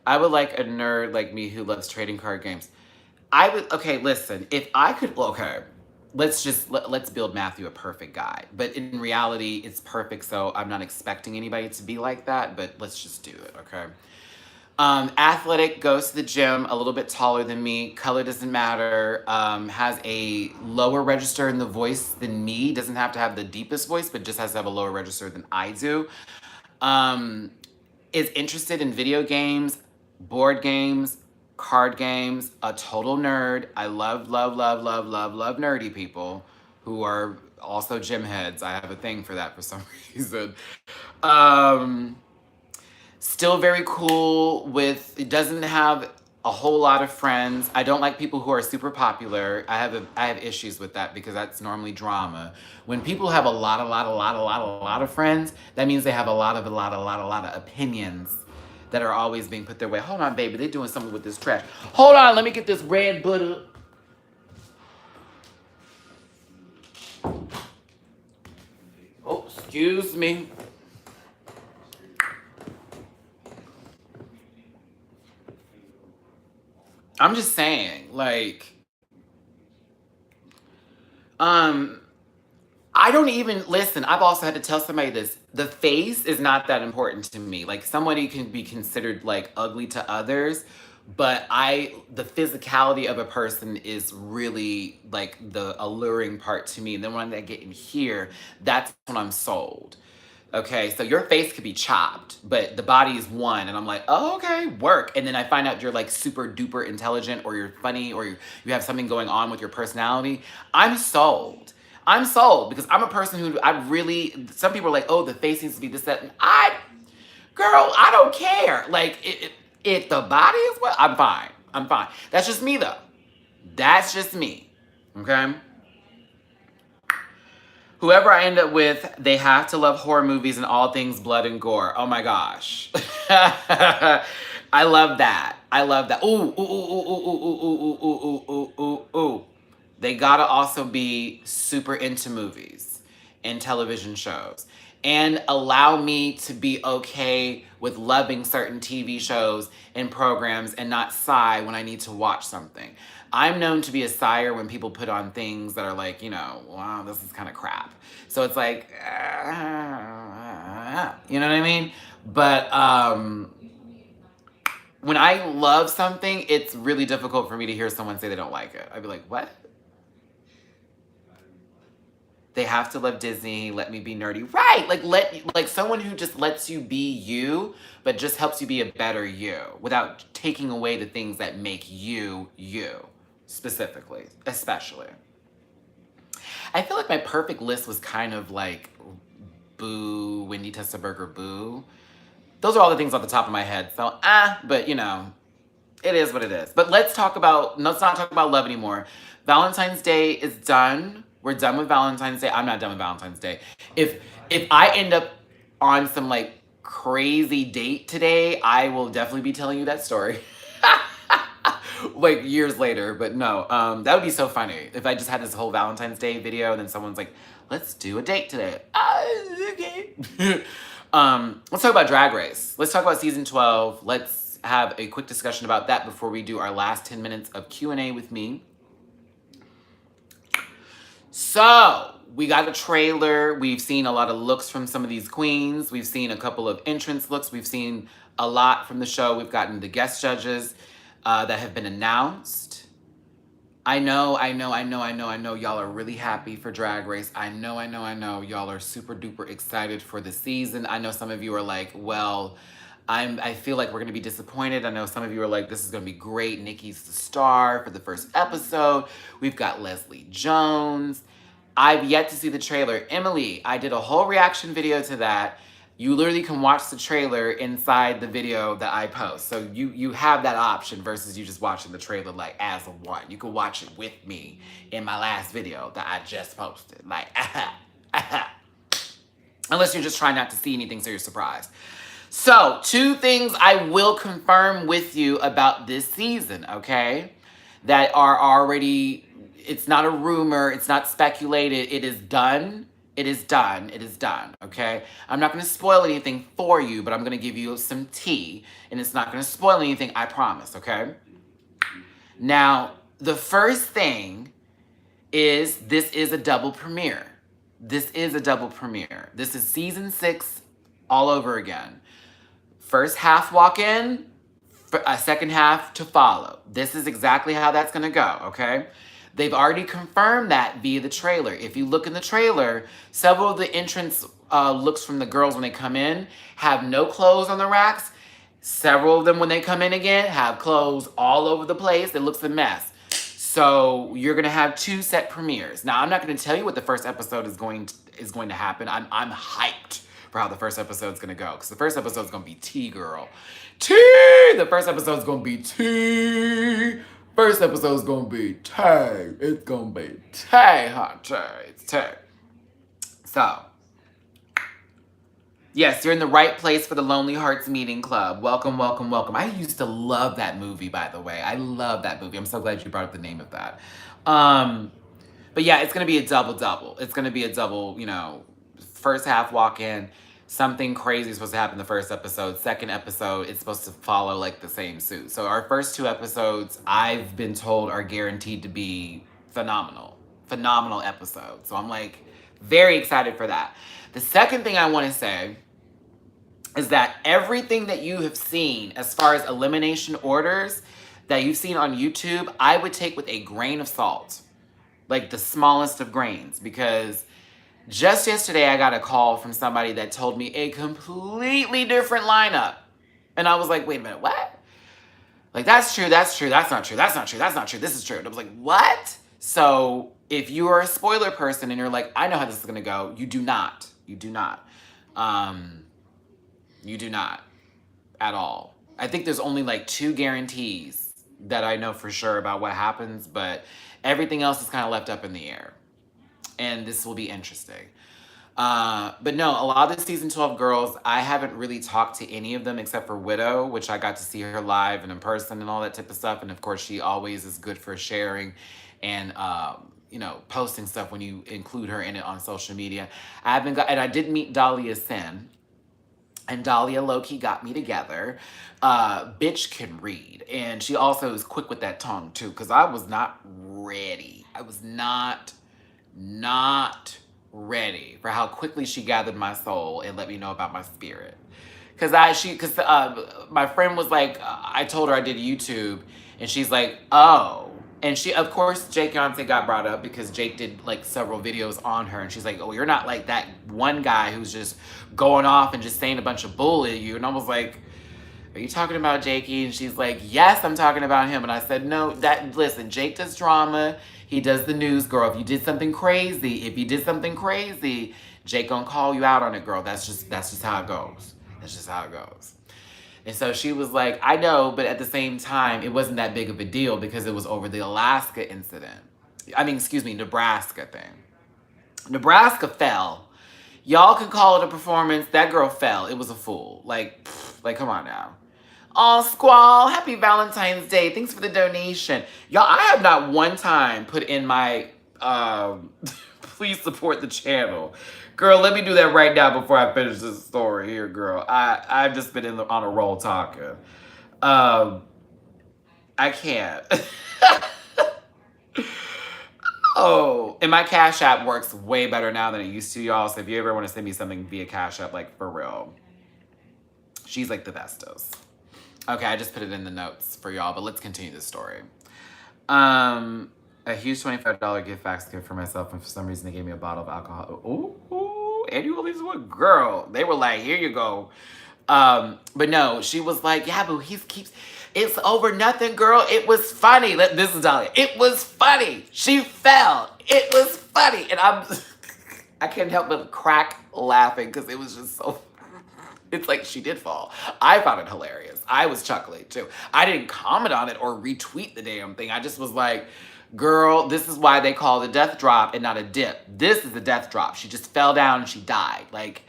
I would like a nerd like me who loves trading card games. Okay, listen, if I could, okay, let's build Matthew a perfect guy. But in reality, it's perfect, so I'm not expecting anybody to be like that, but let's just do it, okay? Athletic, goes to the gym, a little bit taller than me, color doesn't matter, has a lower register in the voice than me, doesn't have to have the deepest voice, but just has to have a lower register than I do. Is interested in video games, board games, card games, a total nerd. I love nerdy people who are also gym heads. I have a thing for that for some reason. Still very cool with, it doesn't have a whole lot of friends. I don't like people who are super popular. I have issues with that because that's normally drama. When people have a lot of friends, that means they have a lot of opinions that are always being put their way. Hold on, baby, they're doing something with this trash. Hold on, let me get this red butter. Oh, excuse me. I'm just saying, like, I don't even, listen, I've also had to tell somebody this. The face is not that important to me. Like, somebody can be considered, like, ugly to others, but the physicality of a person is really, like, the alluring part to me. And then when I get in here, that's when I'm sold. Okay, so your face could be chopped, but the body is one. And I'm like, oh, okay, work. And then I find out you're like super duper intelligent, or you're funny, or you have something going on with your personality. I'm sold. I'm sold because I'm a person who some people are like, oh, the face needs to be this, that. And girl, I don't care. Like, if the body is what, I'm fine. I'm fine. That's just me though. That's just me, okay? Whoever I end up with, they have to love horror movies and all things blood and gore. Oh my gosh. I love that. I love that. Ooh, ooh, ooh, ooh, ooh, ooh, ooh, ooh, ooh, ooh, ooh. They gotta also be super into movies and television shows. And allow me to be okay with loving certain TV shows and programs and not sigh when I need to watch something. I'm known to be a sigher when people put on things that are like, you know, wow, this is kind of crap. So it's like, you know what I mean? But when I love something, it's really difficult for me to hear someone say they don't like it. I'd be like, what? They have to love Disney. Let me be nerdy. Right. Like someone who just lets you be you, but just helps you be a better you without taking away the things that make you, you, specifically, especially. I feel like my perfect list was kind of like Boo, Wendy Testaberger, Boo. Those are all the things off the top of my head. So, but you know, it is what it is. But let's not talk about love anymore. Valentine's Day is done. We're done with Valentine's Day. I'm not done with Valentine's Day. If I end up on some like crazy date today, I will definitely be telling you that story. Like years later, but no, that would be so funny if I just had this whole Valentine's Day video and then someone's like, let's do a date today. Okay. Let's talk about Drag Race. Let's talk about season 12. Let's have a quick discussion about that before we do our last 10 minutes of Q&A with me. So, we got a trailer. We've seen a lot of looks from some of these queens. We've seen a couple of entrance looks. We've seen a lot from the show. We've gotten the guest judges that have been announced. I know y'all are really happy for Drag Race. I know y'all are super duper excited for the season. I know some of you are like, well, I feel like we're gonna be disappointed. I know some of you are like, this is gonna be great. Nikki's the star for the first episode. We've got Leslie Jones. I've yet to see the trailer. Emily, I did a whole reaction video to that. You literally can watch the trailer inside the video that I post. So you have that option versus you just watching the trailer like as a one. You can watch it with me in my last video that I just posted. Like, unless you're just trying not to see anything so you're surprised. So, 2 things I will confirm with you about this season, okay? That are already, it's not a rumor, it's not speculated, it is done. It is done. It is done, okay? I'm not going to spoil anything for you, but I'm going to give you some tea, and it's not going to spoil anything, I promise, okay? Now, the first thing is this is a double premiere. This is a double premiere. This is season 6 all over again. First half walk in, a second half to follow. This is exactly how that's going to go, okay? They've already confirmed that via the trailer. If you look in the trailer, several of the entrance looks from the girls when they come in have no clothes on the racks. Several of them when they come in again have clothes all over the place. It looks a mess. So you're gonna have 2 set premieres. Now I'm not gonna tell you what the first episode is going to happen. I'm hyped for how the first episode is gonna go because the first episode is gonna be tea, girl. Tea. The first episode is gonna be tea. First episode's gonna be tea. It's gonna be tea, hot tea. It's tea. So, yes, you're in the right place for the Lonely Hearts Meeting Club. Welcome, welcome, welcome. I used to love that movie, by the way. I love that movie. I'm so glad you brought up the name of that. But yeah, it's gonna be a double-double. It's gonna be a double, you know, first half walk-in. Something crazy is supposed to happen in the first episode. Second episode, it's supposed to follow like the same suit. So our first 2 episodes, I've been told, are guaranteed to be phenomenal. Phenomenal episodes. So I'm like very excited for that. The second thing I want to say is that everything that you have seen as far as elimination orders that you've seen on YouTube, I would take with a grain of salt. Like the smallest of grains, because just yesterday, I got a call from somebody that told me a completely different lineup. And I was like, wait a minute, what? Like, that's true, that's true, that's not true, that's not true, that's not true, this is true. And I was like, what? So, if you are a spoiler person and you're like, I know how this is gonna go, you do not. You do not. You do not. At all. I think there's only like 2 guarantees that I know for sure about what happens, but everything else is kind of left up in the air. And this will be interesting. But no, a lot of the season 12 girls, I haven't really talked to any of them except for Widow, which I got to see her live and in person and all that type of stuff. And of course, she always is good for sharing and, you know, posting stuff when you include her in it on social media. And I did meet Dahlia Sin. And Dahlia low-key got me together. Bitch can read. And she also is quick with that tongue too, because I was not ready. I was not ready for how quickly she gathered my soul and let me know about my spirit. Because my friend was like, I told her I did YouTube, and she's like, oh, And she, of course, Jake Yonsei got brought up because Jake did like several videos on her. And she's like, oh, you're not like that one guy who's just going off and just saying a bunch of bull at you. And I was like, are you talking about Jakey? And she's like, yes, I'm talking about him. And I said, no, listen, Jake does drama. He does the news, girl. If you did something crazy, Jake gonna call you out on it, girl. That's just how it goes. That's just how it goes. And so she was like, I know, but at the same time, it wasn't that big of a deal because it was over the Alaska incident. Nebraska thing. Nebraska fell. Y'all can call it a performance. That girl fell. It was a fool. Like, come on now. Oh, Squall, happy Valentine's Day. Thanks for the donation. Y'all, I have not one time put in my, please support the channel. Girl, let me do that right now before I finish this story here, girl. I've just been on a roll talking. I can't. Oh, and my Cash App works way better now than it used to, y'all. So if you ever want to send me something via Cash App, like for real, she's like the bestest. Okay, I just put it in the notes for y'all, but let's continue this story. A huge $25 gift fax gift for myself, and for some reason they gave me a bottle of alcohol. Ooh, and you always what, girl? They were like, here you go. But no, she was like, yeah, but it's over nothing, girl. It was funny. This is Dolly. It was funny. She fell. It was funny, and I can't help but crack laughing because it was just so. It's like she did fall. I found it hilarious. I was chuckling too. I didn't comment on it or retweet the damn thing. I just was like, girl, this is why they call it a death drop and not a dip. This is a death drop. She just fell down and she died. Like,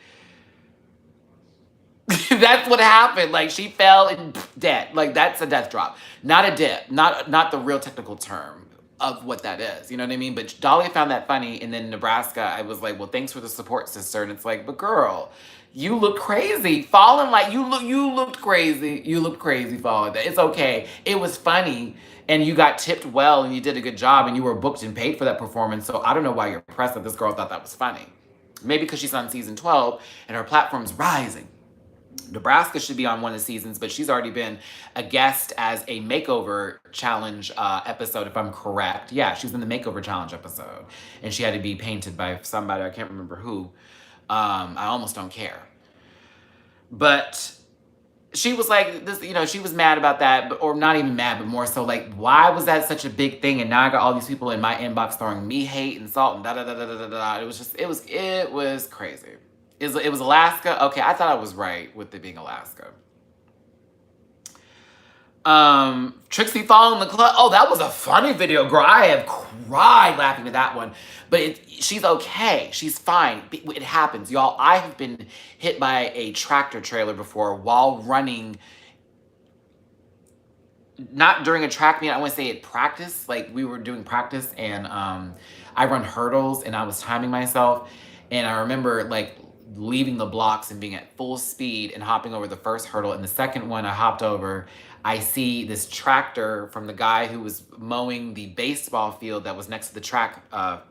that's what happened. Like, she fell and dead. Like, that's a death drop. Not a dip. Not the real technical term of what that is. You know what I mean? But Dolly found that funny. And then Nebraska, I was like, well, thanks for the support, sister. And it's like, but girl, you look crazy. Falling like you looked crazy. You looked crazy falling. It's okay. It was funny. And you got tipped well and you did a good job and you were booked and paid for that performance. So I don't know why you're impressed that this girl thought that was funny. Maybe because she's on season 12 and her platform's rising. Nebraska should be on one of the seasons, but she's already been a guest as a makeover challenge episode, if I'm correct. Yeah, she was in the makeover challenge episode. And she had to be painted by somebody, I can't remember who. I almost don't care. But she was like, this, you know, she was mad about that, or not even mad, but more so like, why was that such a big thing? And now I got all these people in my inbox throwing me hate and salt and da-da-da-da-da-da. It was just, it was crazy. It was Alaska. Okay, I thought I was right with it being Alaska. Trixie Fall in the Club. Oh, that was a funny video, girl. I have cried laughing at that one. But she's okay. She's fine. It happens, y'all. I have been hit by a tractor trailer before while running. Not during a track meet. I want to say at practice. Like, we were doing practice, and I run hurdles, and I was timing myself. And I remember, like, leaving the blocks and being at full speed and hopping over the first hurdle. And the second one I hopped over, I see this tractor from the guy who was mowing the baseball field that was next to the track, I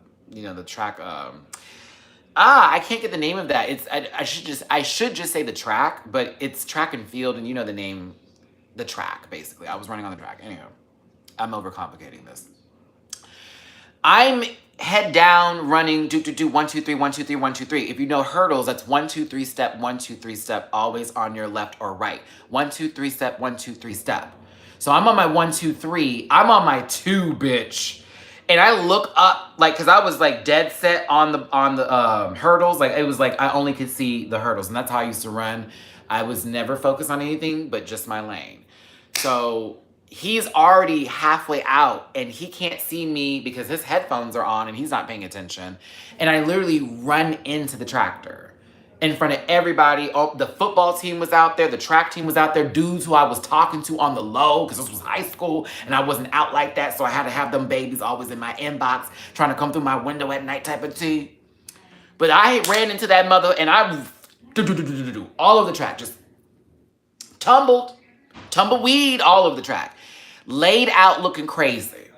can't get the name of that. I should just say the track, but it's track and field, and you know the name, the track, basically. I was running on the track. Anyhow, I'm overcomplicating this. I'm head down running, do 1, 2, 3, 1, 2, 3, 1, 2, 3. If you know hurdles, that's 1, 2, 3 step, 1, 2, 3 step, always on your left or right. 1, 2, 3 step, 1, 2, 3 step. So I'm on my 1, 2, 3. I'm on my 2, bitch. And I look up, like, cause I was like dead set on the hurdles. Like, it was like I only could see the hurdles, and that's how I used to run. I was never focused on anything but just my lane. So he's already halfway out and he can't see me because his headphones are on and he's not paying attention. And I literally run into the tractor in front of everybody. Oh, the football team was out there. The track team was out there. Dudes who I was talking to on the low, because this was high school and I wasn't out like that. So I had to have them babies always in my inbox trying to come through my window at night type of tea. But I ran into that mother and I all over the track, just tumbleweed all over the track. Laid out looking crazy.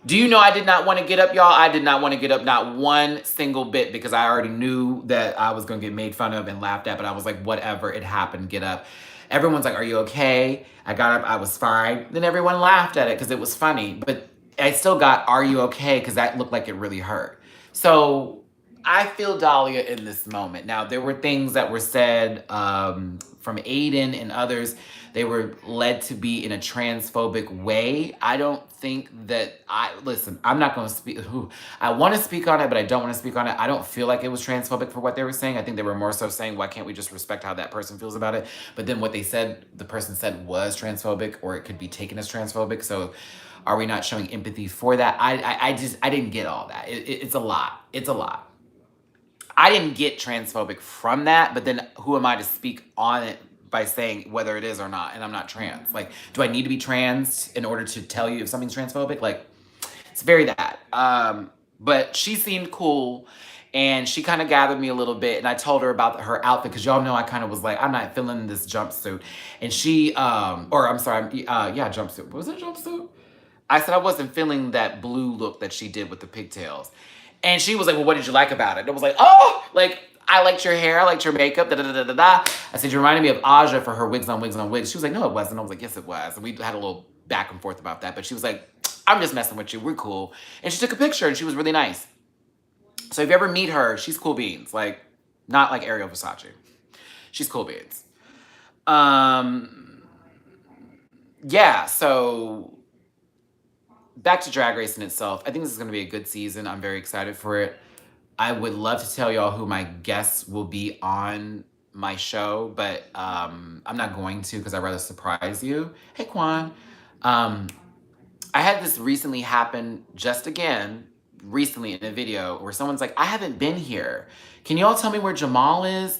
Do you know I did not want to get up, y'all? I did not want to get up, not one single bit, because I already knew that I was going to get made fun of and laughed at, but I was like, whatever, it happened, get up. Everyone's like, are you okay? I got up, I was fine. Then everyone laughed at it because it was funny. But I still got, are you okay? Because that looked like it really hurt. So I feel Dahlia in this moment. Now, there were things that were said from Aiden and others. They were led to be in a transphobic way. I don't think that listen, I'm not going to speak. I want to speak on it, but I don't want to speak on it. I don't feel like it was transphobic for what they were saying. I think they were more so saying, why can't we just respect how that person feels about it? But then what they said, the person said was transphobic, or it could be taken as transphobic. So are we not showing empathy for that? I didn't get all that. It's a lot. It's a lot. I didn't get transphobic from that, but then who am I to speak on it by saying whether it is or not? And I'm not trans. Like, do I need to be trans in order to tell you if something's transphobic? Like, it's very that. But she seemed cool, and she kind of gathered me a little bit, and I told her about her outfit, because y'all know I kind of was like, I'm not feeling this jumpsuit. And she, jumpsuit. Was it a jumpsuit? I said I wasn't feeling that blue look that she did with the pigtails. And she was like, well, what did you like about it? And I was like, oh, like, I liked your hair, I liked your makeup, da-da-da-da-da. I said, you reminded me of Aja for her wigs on wigs on wigs. She was like, no, it wasn't. I was like, yes, it was. And we had a little back and forth about that. But she was like, I'm just messing with you. We're cool. And she took a picture, and she was really nice. So if you ever meet her, she's cool beans. Like, not like Ariel Versace. She's cool beans. Yeah, so back to Drag Race in itself. I think this is going to be a good season. I'm very excited for it. I would love to tell y'all who my guests will be on my show, but I'm not going to, because I'd rather surprise you. Hey, Quan. I had this recently happen just again, recently in a video, where someone's like, I haven't been here. Can y'all tell me where Jamal is?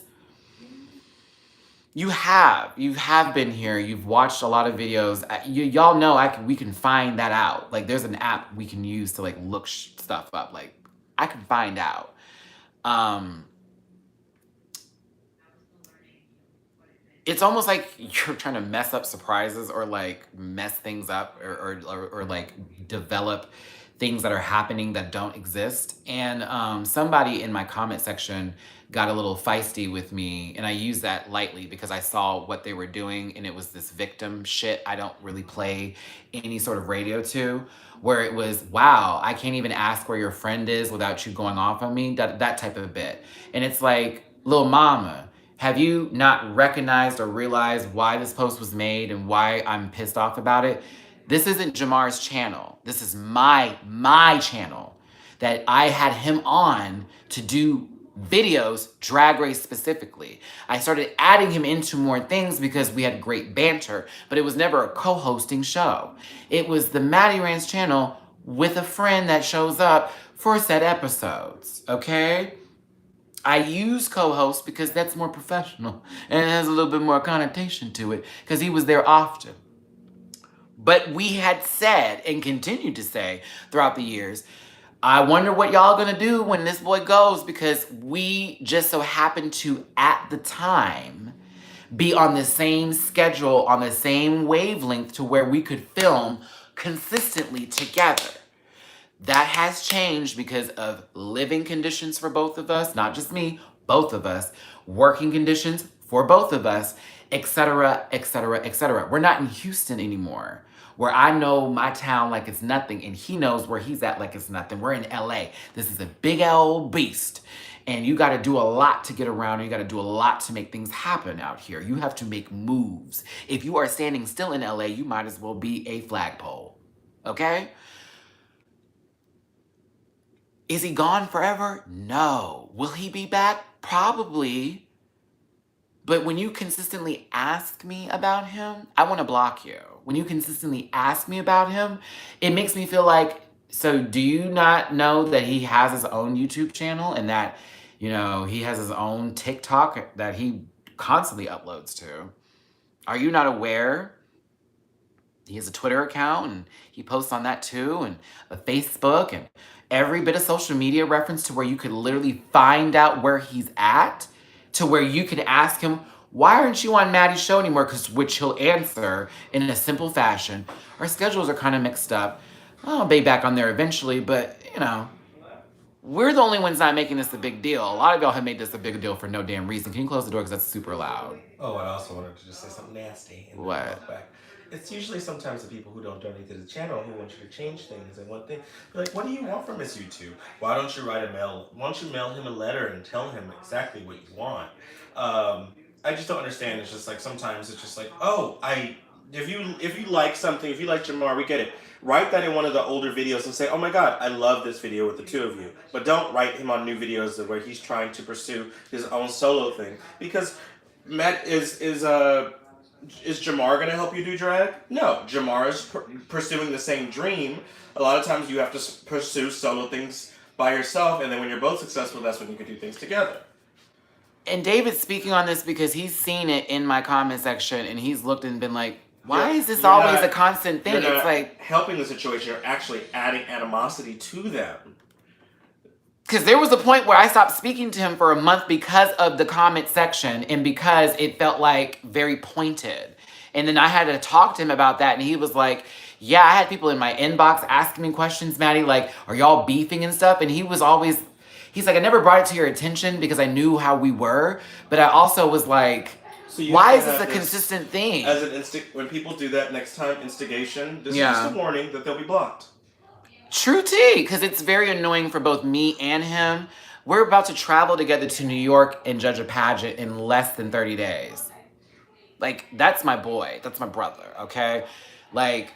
You have been here. You've watched a lot of videos. Y'all know we can find that out. Like, there's an app we can use to like look stuff up. Like, I can find out. It's almost like you're trying to mess up surprises, or like mess things up, or like develop things that are happening that don't exist. And somebody in my comment section got a little feisty with me, and I use that lightly because I saw what they were doing, and it was this victim shit I don't really play any sort of radio to, where it was, wow, I can't even ask where your friend is without you going off on me, that type of bit. And it's like, Lil Mama, have you not recognized or realized why this post was made and why I'm pissed off about it? This isn't Jamar's channel. This is my channel that I had him on to do videos, Drag Race specifically. I started adding him into more things because we had great banter, but it was never a co-hosting show. It was the Matty Rants channel with a friend that shows up for set episodes, okay? I use co-host because that's more professional and it has a little bit more connotation to it because he was there often. But we had said and continue to say throughout the years, I wonder what y'all gonna do when this boy goes, because we just so happened to, at the time, be on the same schedule, on the same wavelength to where we could film consistently together. That has changed because of living conditions for both of us, not just me, both of us, working conditions for both of us, etc., etc., etc. We're not in Houston anymore, where I know my town like it's nothing, and he knows where he's at like it's nothing. We're in LA. This is a big old beast, and you got to do a lot to get around, and you got to do a lot to make things happen out here. You have to make moves. If you are standing still in LA, you might as well be a flagpole, okay? Is he gone forever? No. Will he be back? Probably. But when you consistently ask me about him, I want to block you. When you consistently ask me about him, it makes me feel like, so do you not know that he has his own YouTube channel and that, you know, he has his own TikTok that he constantly uploads to? Are you not aware? He has a Twitter account and he posts on that too, and a Facebook, and every bit of social media reference to where you could literally find out where he's at, to where you can ask him, why aren't you on Matty's show anymore? Which he'll answer in a simple fashion. Our schedules are kind of mixed up. I'll be back on there eventually, but you know, we're the only ones not making this a big deal. A lot of y'all have made this a big deal for no damn reason. Can you close the door because that's super loud? Oh, I also wanted to just say something nasty. And What? walk back. It's usually sometimes the people who don't donate to the channel who want you to change things. And one thing, like, what do you want from his YouTube? Why don't you write a mail? Why don't you mail him a letter and tell him exactly what you want? I just don't understand. It's just like sometimes it's just like, if you like something, if you like Jamar, we get it. Write that in one of the older videos and say, oh my God, I love this video with the two of you. But don't write him on new videos where he's trying to pursue his own solo thing. Because Matt is Jamar going to help you do drag? No. Jamar is pursuing the same dream. A lot of times you have to pursue solo things by yourself, and then when you're both successful, that's when you can do things together. And David's speaking on this because he's seen it in my comment section, and he's looked and been like, why is this always a constant thing? You're it's like helping the situation, you're actually adding animosity to them. Because there was a point where I stopped speaking to him for a month because of the comment section and because it felt like very pointed. And then I had to talk to him about that, and he was like, yeah, I had people in my inbox asking me questions, Matty, like, are y'all beefing and stuff? And he was always, he's like, I never brought it to your attention because I knew how we were, but I also was like, why is this a consistent thing? As an when people do that next time, instigation, this is just a warning that they'll be blocked. True tea, because it's very annoying for both me and him. We're about to travel together to New York and judge a pageant in less than 30 days. Like, that's my boy. That's my brother, okay? Like,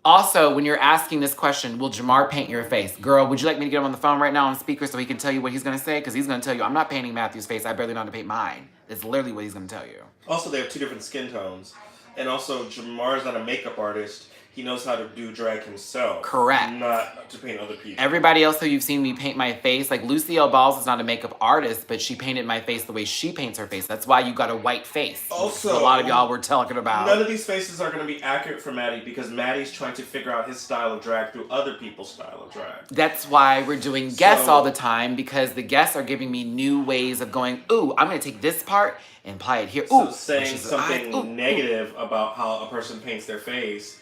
also, when you're asking this question, will Jamar paint your face? Girl, would you like me to get him on the phone right now on speaker so he can tell you what he's going to say? Because he's going to tell you, I'm not painting Matthew's face. I barely know how to paint mine. That's literally what he's going to tell you. Also, they have two different skin tones. And also, Jamar's not a makeup artist. He knows how to do drag himself. Correct. Not to paint other people. Everybody else who you've seen me paint my face, like Lucille Balls is not a makeup artist, but she painted my face the way she paints her face. That's why you got a white face. Also, a lot of y'all were talking about. None of these faces are going to be accurate for Matty because Matty's trying to figure out his style of drag through other people's style of drag. That's why we're doing guests all the time, because the guests are giving me new ways of going, ooh, I'm going to take this part and apply it here. Ooh, so saying something negative about how a person paints their face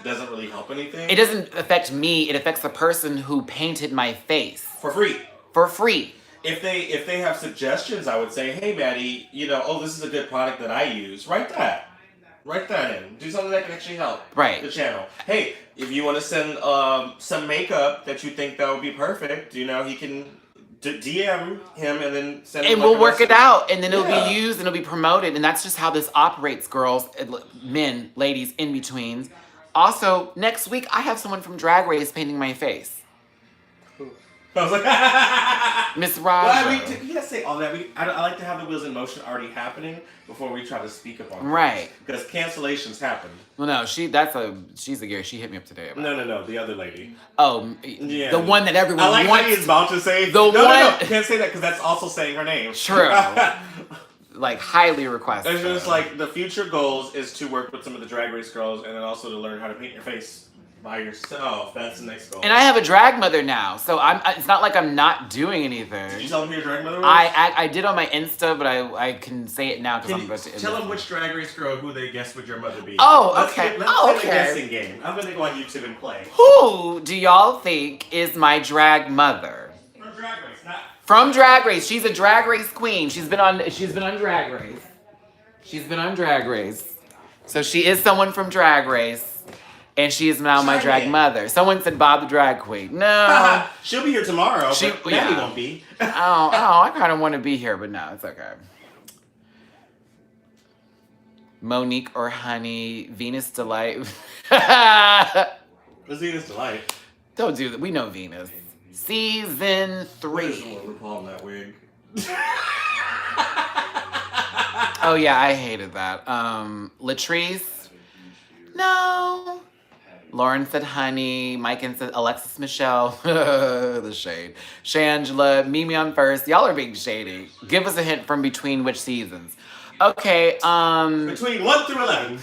doesn't really help anything. It doesn't affect me. It affects the person who painted my face. For free. For free. If they have suggestions, I would say, hey, Matty, this is a good product that I use. Write that. Write that in. Do something that can actually help the channel. Hey, if you want to send some makeup that you think that would be perfect, he can DM him and then send him. And we'll work it out, and then it'll be used and it'll be promoted, and that's just how this operates, girls, men, ladies, in-betweens. Also, next week, I have someone from Drag Race painting my face. I was like, Miss Raja. Well, you gotta say all that. I like to have the wheels in motion already happening before we try to speak upon it. Right. Because cancellations happen. Well, no, she's a girl. She hit me up today about No, the other lady. Oh, yeah. The one that everyone wants. I like how he's about to say. No, can't say that because that's also saying her name. True. Like, highly requested. It's just like, the future goals is to work with some of the Drag Race girls and then also to learn how to paint your face by yourself. That's the next goal. And I have a drag mother now, so it's not like I'm not doing anything. Did you tell them who your drag mother was? I did on my Insta, but I can say it now because I'm about to. Tell them which Drag Race girl who they guess would your mother be. Oh, okay. Let's play the guessing game. I'm gonna go on YouTube and play. Who do y'all think is my drag mother? From Drag Race, not. From Drag Race. She's a Drag Race queen. She's been on Drag Race. She's been on Drag Race. So she is someone from Drag Race. And she is now my drag mother. Someone said Bob the drag queen. No. She'll be here tomorrow, but Matty won't be. I kind of want to be here, but no, it's okay. Monique or Honey, Venus Delight. What's Venus Delight? Don't do that. We know Venus. Season 3. Where's RuPaul in that wig? Oh yeah, I hated that. Latrice. No. Lauren said Honey. Mike said Alexis Michelle. The shade. Shangela. Mimi on first. Y'all are being shady. Give us a hint from between which seasons. Okay. Between 1 through 11.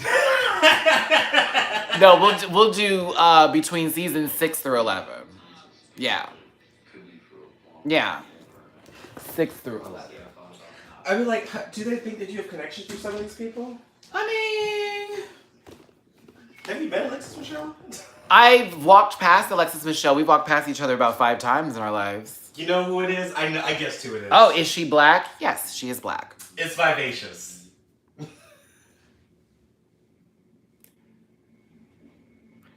No, we'll do between season 6 through 11. Yeah. Yeah. 6 through 11. I mean, like, do they think that you have connections to some of these people? I mean, have you met Alexis Michelle? I've walked past Alexis Michelle. We've walked past each other about 5 times in our lives. You know who it is? I guessed who it is. Oh, is she black? Yes, she is black. It's Vivacious.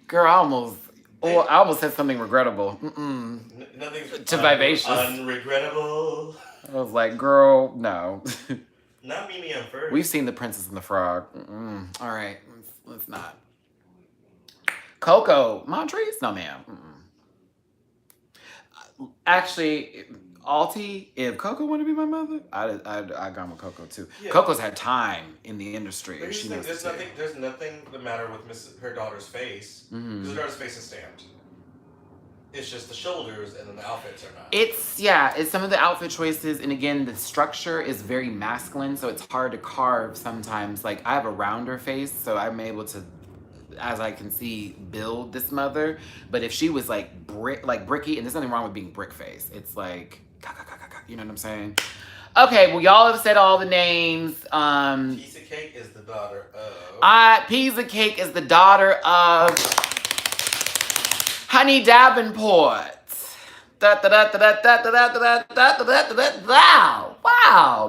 Girl, I almost said something regrettable. Nothing's too vivacious. Unregrettable. I was like, girl, no. Not Mimi on first. We've seen The Princess and the Frog. All right, let's not. Coco, Montrese? No, ma'am. Actually, Alti, if Coco wanted to be my mother, I'd gone with Coco too. Yeah. Coco's had time in the industry. There's nothing the matter with her daughter's face. Because her daughter's face is stamped. It's just the shoulders and then the outfits are not. It's some of the outfit choices, and again, the structure is very masculine, so it's hard to carve sometimes. Like, I have a rounder face, so I'm able to, as I can see, build this mother. But if she was like bricky, and there's nothing wrong with being brick face. It's like, you know what I'm saying? Okay, well, y'all have said all the names. Piece of Cake is the daughter of... Piece of Cake is the daughter of Honey Davenport. Wow.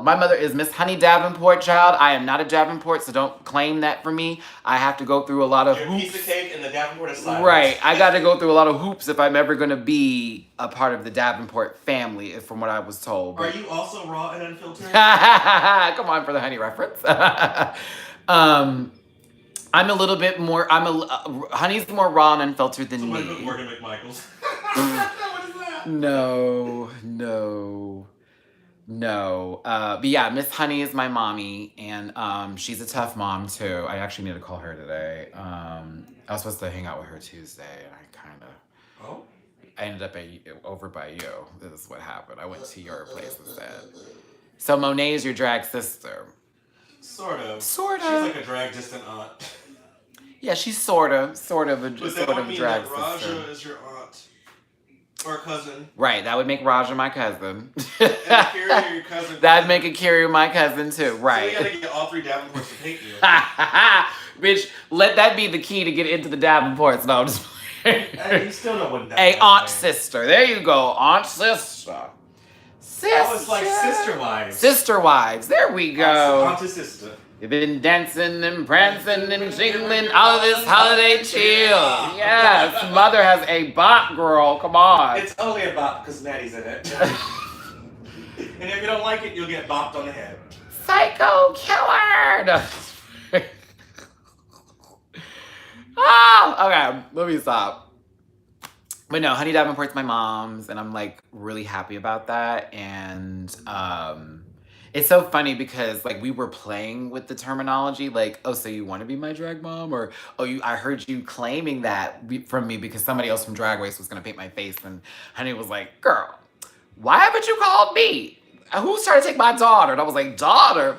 My mother is Miss Honey Davenport, child. I am not a Davenport, so don't claim that for me. I have to go through a lot of hoops. Piece of Cake and the Davenport is silence. Right. I got to go through a lot of hoops if I'm ever going to be a part of the Davenport family, from what I was told. Are you also raw and unfiltered? Come on for the honey reference. I'm a little bit more. Honey's more raw and unfiltered than me. Put Morgan McMichaels. What is that? No. But yeah, Miss Honey is my mommy, and she's a tough mom too. I actually need to call her today. I was supposed to hang out with her Tuesday, and I ended up over by you. This is what happened. I went to your place instead. So Monet is your drag sister. Sort of. She's like a drag distant aunt. Yeah, she's sort of a drag sister. Raja is your aunt or cousin. Right, that would make Raja my cousin. And Akira your cousin. That'd make Akira my cousin too. Right. So you gotta get all three Davenports to hate you. Bitch, let that be the key to get into the Davenports. No, I'm just Hey, you still know what Hey, aunt sister. There you go, aunt sister. Oh, it's like sister wives. Sister wives. There we go. Aunt to sister. You've been dancing and prancing and jingling all of this holiday chill. Yes, mother has a bop, girl. Come on. It's only a bop because Matty's in it. And if you don't like it, you'll get bopped on the head. Psycho killer. No. Oh, okay. Let me stop. But no, Honey Davenport's my mom's, and I'm like really happy about that. And it's so funny because like we were playing with the terminology, like, oh, so you want to be my drag mom, or oh, I heard you claiming that from me because somebody else from Drag Race was gonna paint my face, and Honey was like, girl, why haven't you called me? Who's trying to take my daughter? And I was like, daughter,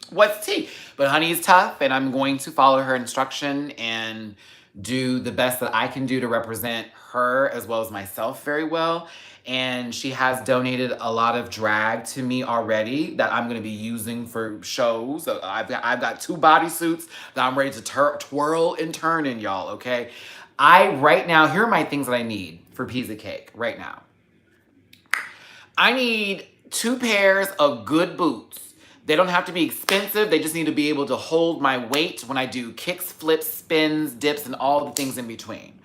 what's tea? But Honey's tough, and I'm going to follow her instruction and do the best that I can do to represent her as well as myself very well. And she has donated a lot of drag to me already that I'm going to be using for shows. I've got 2 bodysuits that I'm ready to twirl and turn in, y'all, okay? Right now, here are my things that I need for Piece of Cake right now. I need 2 pairs of good boots. They don't have to be expensive. They just need to be able to hold my weight when I do kicks, flips, spins, dips, and all the things in between.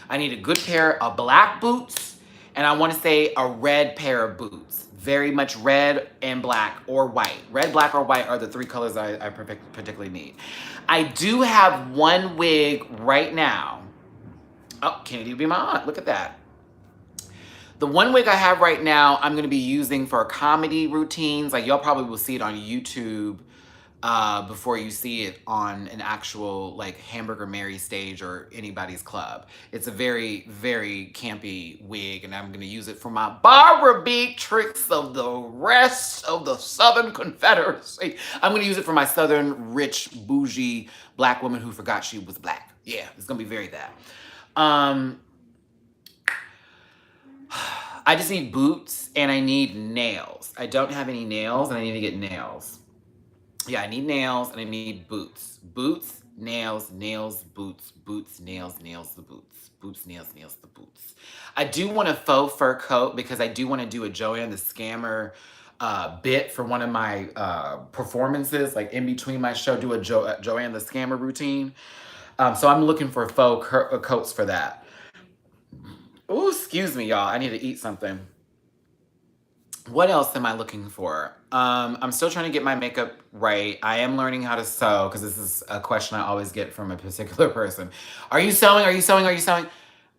I need a good pair of black boots, and I want to say a red pair of boots. Very much red and black or white. Red, black, or white are the 3 colors I particularly need. I do have 1 wig right now. Oh, Kennedy will be my aunt. Look at that. The 1 wig I have right now, I'm going to be using for comedy routines. Like, y'all probably will see it on YouTube before you see it on an actual, like, Hamburger Mary stage or anybody's club. It's a very, very campy wig, and I'm going to use it for my Barbara Beatrix of the rest of the Southern Confederacy. I'm going to use it for my Southern, rich, bougie black woman who forgot she was black. Yeah, it's going to be very that. I just need boots and I need nails. I don't have any nails and I need to get nails. Yeah, I need nails and I need boots. Boots, nails, nails, boots, boots, nails, nails, the boots. Boots, nails, nails, the boots. I do want a faux fur coat because I do want to do a Joanne the Scammer bit for one of my performances, like in between my show, do a Joanne the Scammer routine. So I'm looking for faux coats for that. Oh, excuse me, y'all. I need to eat something. What else am I looking for? I'm still trying to get my makeup right. I am learning how to sew because this is a question I always get from a particular person. Are you sewing? Are you sewing? Are you sewing?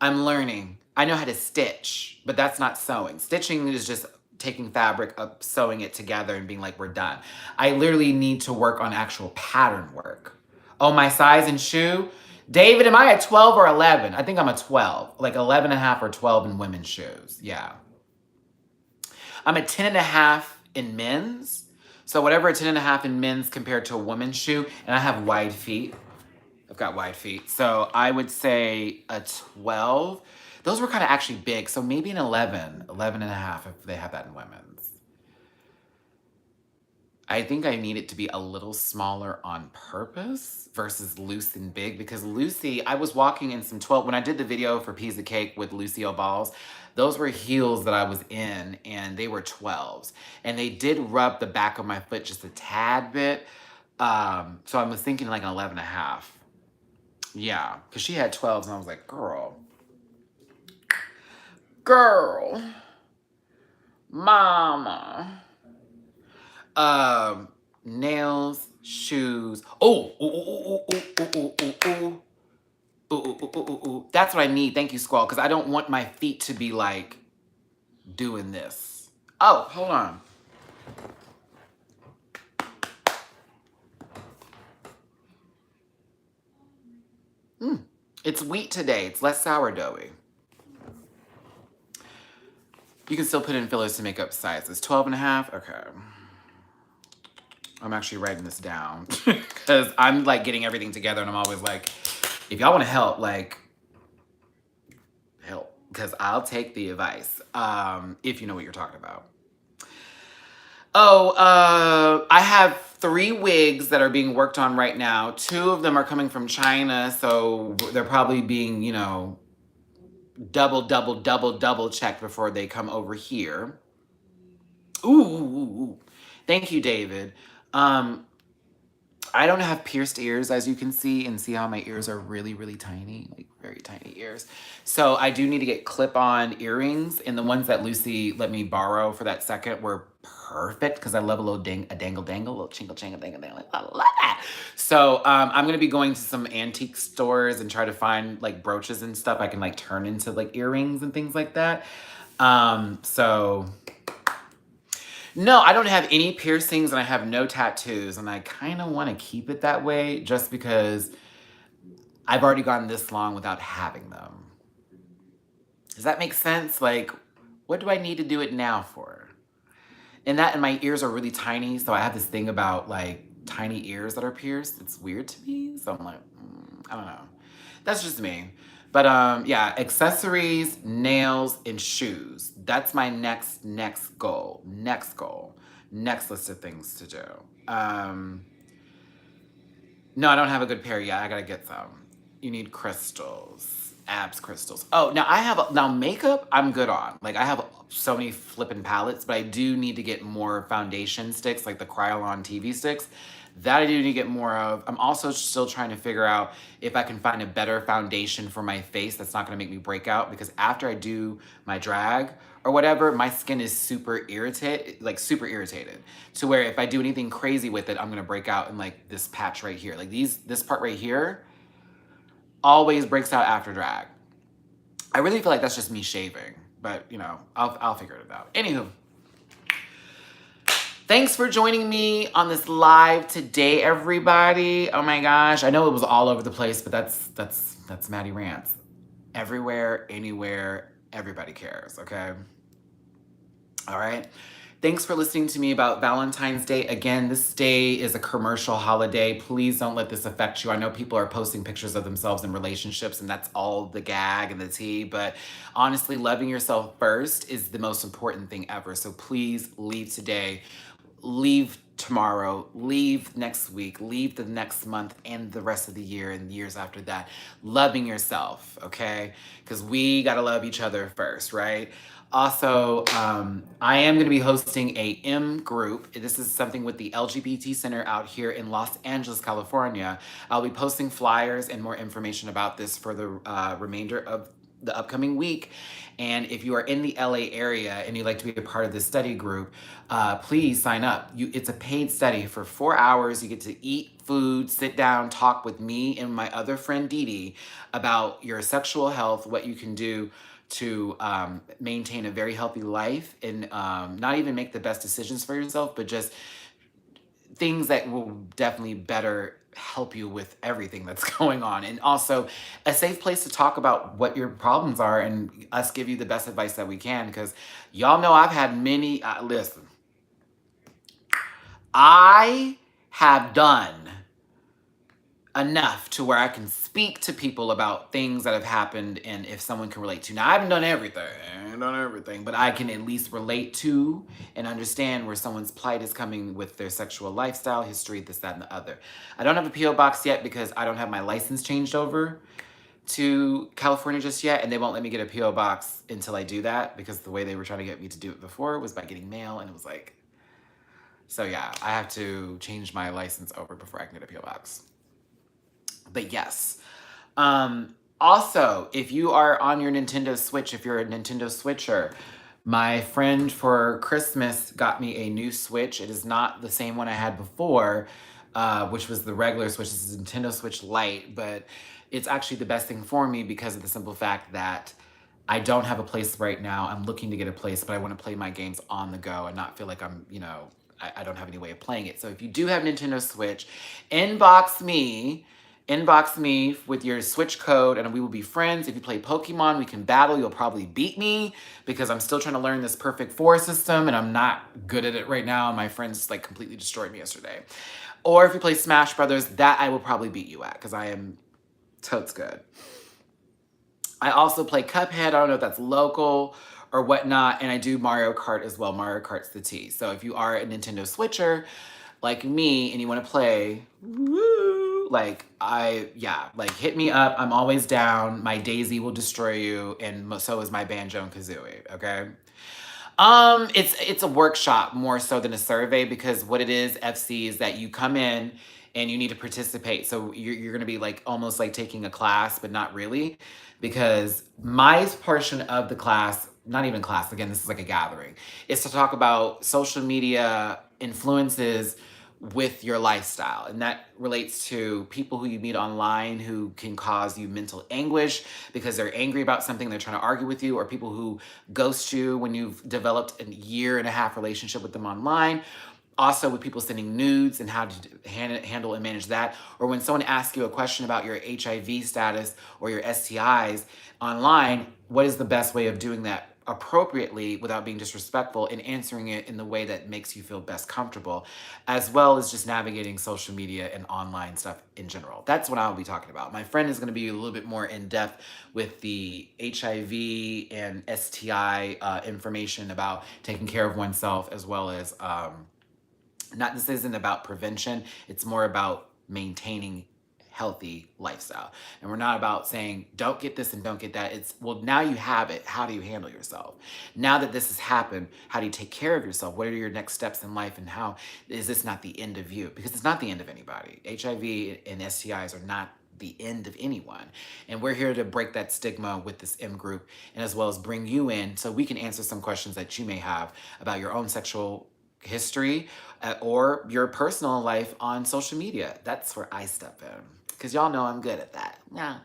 I'm learning. I know how to stitch, but that's not sewing. Stitching is just taking fabric up, sewing it together and being like, we're done. I literally need to work on actual pattern work. Oh, my size and shoe? David, am I a 12 or 11? I think I'm a 12, like 11 and a half or 12 in women's shoes. Yeah. I'm a 10 and a half in men's. So whatever a 10 and a half in men's compared to a woman's shoe, and I have wide feet. I've got wide feet. So I would say a 12. Those were kind of actually big. So maybe an 11 and a half if they have that in women's. I think I need it to be a little smaller on purpose versus loose and big because Lucy, I was walking in some 12, when I did the video for Piece of Cake with Lucy O'Balls, those were heels that I was in and they were 12s. And they did rub the back of my foot just a tad bit. So I was thinking like an 11 and a half. Yeah, because she had 12s and I was like, girl, mama. Nails, shoes. That's what I need. Thank you, Squall, because I don't want my feet to be like doing this. Oh, hold on. It's wheat today. It's less sourdoughy. You can still put in fillers to make up sizes. 12 and a half? Okay. I'm actually writing this down because I'm like getting everything together and I'm always like, if y'all want to help, like, help. Because I'll take the advice if you know what you're talking about. Oh, I have 3 wigs that are being worked on right now. 2 of them are coming from China, so they're probably being, you know, double checked before they come over here. Ooh. Thank you, David. I don't have pierced ears, as you can see, and see how my ears are really, really tiny, like very tiny ears. So I do need to get clip-on earrings, and the ones that Lucy let me borrow for that second were perfect because I love a little dangle, a little chingle, dangle. I love that. So I'm gonna be going to some antique stores and try to find like brooches and stuff I can like turn into like earrings and things like that. No, I don't have any piercings and I have no tattoos and I kind of want to keep it that way just because I've already gone this long without having them. Does that make sense? Like, what do I need to do it now for? And my ears are really tiny, so I have this thing about like tiny ears that are pierced. It's weird to me, so I'm like, I don't know. That's just me. But yeah, accessories, nails, and shoes. That's my next goal. Next list of things to do. No, I don't have a good pair yet. I gotta get some. You need crystals, abs crystals. Oh, now makeup I'm good on. Like I have so many flippin' palettes, but I do need to get more foundation sticks, like the Kryolan TV sticks. That I do need to get more of. I'm also still trying to figure out if I can find a better foundation for my face that's not gonna make me break out because after I do my drag or whatever, my skin is super irritated to where if I do anything crazy with it, I'm gonna break out in like this patch right here. Like this part right here always breaks out after drag. I really feel like that's just me shaving, but you know, I'll figure it out. Anywho. Thanks for joining me on this live today, everybody. Oh my gosh, I know it was all over the place, but that's Matty Rants. Everywhere, anywhere, everybody cares, okay? All right. Thanks for listening to me about Valentine's Day. Again, this day is a commercial holiday. Please don't let this affect you. I know people are posting pictures of themselves in relationships and that's all the gag and the tea, but honestly, loving yourself first is the most important thing ever. So please leave today, leave tomorrow, leave next week, leave the next month and the rest of the year and years after that. Loving yourself, okay? Because we gotta love each other first, right? Also, I am going to be hosting a M group. This is something with the LGBT Center out here in Los Angeles, California. I'll be posting flyers and more information about this for the remainder of the upcoming week. And if you are in the LA area and you'd like to be a part of this study group, please sign up. It's a paid study for 4 hours. You get to eat food, sit down, talk with me and my other friend Dee Dee about your sexual health, what you can do to maintain a very healthy life and not even make the best decisions for yourself, but just things that will definitely better help you with everything that's going on. And also a safe place to talk about what your problems are and us give you the best advice that we can. Because y'all know I've had many, listen, I have done enough to where I can speak to people about things that have happened and if someone can relate to. Now, I haven't done everything, but I can at least relate to and understand where someone's plight is coming with their sexual lifestyle, history, this, that, and the other. I don't have a P.O. box yet because I don't have my license changed over to California just yet, and they won't let me get a P.O. box until I do that because the way they were trying to get me to do it before was by getting mail, and it was like, so yeah, I have to change my license over before I can get a P.O. box. But yes. Also, if you are on your Nintendo Switch, if you're a Nintendo Switcher, my friend for Christmas got me a new Switch. It is not the same one I had before, which was the regular Switch. This is a Nintendo Switch Lite, but it's actually the best thing for me because of the simple fact that I don't have a place right now. I'm looking to get a place, but I want to play my games on the go and not feel like I'm, I don't have any way of playing it. So if you do have Nintendo Switch, inbox me with your Switch code and we will be friends. If you play Pokemon, we can battle. You'll probably beat me because I'm still trying to learn this Perfect Four system and I'm not good at it right now. My friends like completely destroyed me yesterday. Or if you play Smash Brothers, that I will probably beat you at because I am totes good. I also play Cuphead. I don't know if that's local or whatnot. And I do Mario Kart as well. Mario Kart's the T. So if you are a Nintendo Switcher like me and you want to play, hit me up. I'm always down. My Daisy will destroy you, and so is my Banjo and Kazooie. Okay. It's a workshop more so than a survey because what it is, FC, is that you come in and you need to participate. So you're gonna be like almost like taking a class, but not really, because my portion of the class, not even class, again, this is like a gathering, is to talk about social media influences with your lifestyle. And that relates to people who you meet online who can cause you mental anguish because they're angry about something, they're trying to argue with you, or people who ghost you when you've developed a 1.5-year relationship with them online. Also with people sending nudes and how to handle and manage that. Or when someone asks you a question about your HIV status or your STIs online, what is the best way of doing that appropriately without being disrespectful and answering it in the way that makes you feel best comfortable, as well as just navigating social media and online stuff in general. That's what I'll be talking about. My friend is going to be a little bit more in depth with the HIV and STI information about taking care of oneself, as well as this isn't about prevention. It's more about maintaining healthy lifestyle. And we're not about saying, don't get this and don't get that. It's, well, now you have it. How do you handle yourself? Now that this has happened, how do you take care of yourself? What are your next steps in life? And how is this not the end of you? Because it's not the end of anybody. HIV and STIs are not the end of anyone. And we're here to break that stigma with this M group, and as well as bring you in so we can answer some questions that you may have about your own sexual history or your personal life on social media. That's where I step in, because y'all know I'm good at that. Yeah.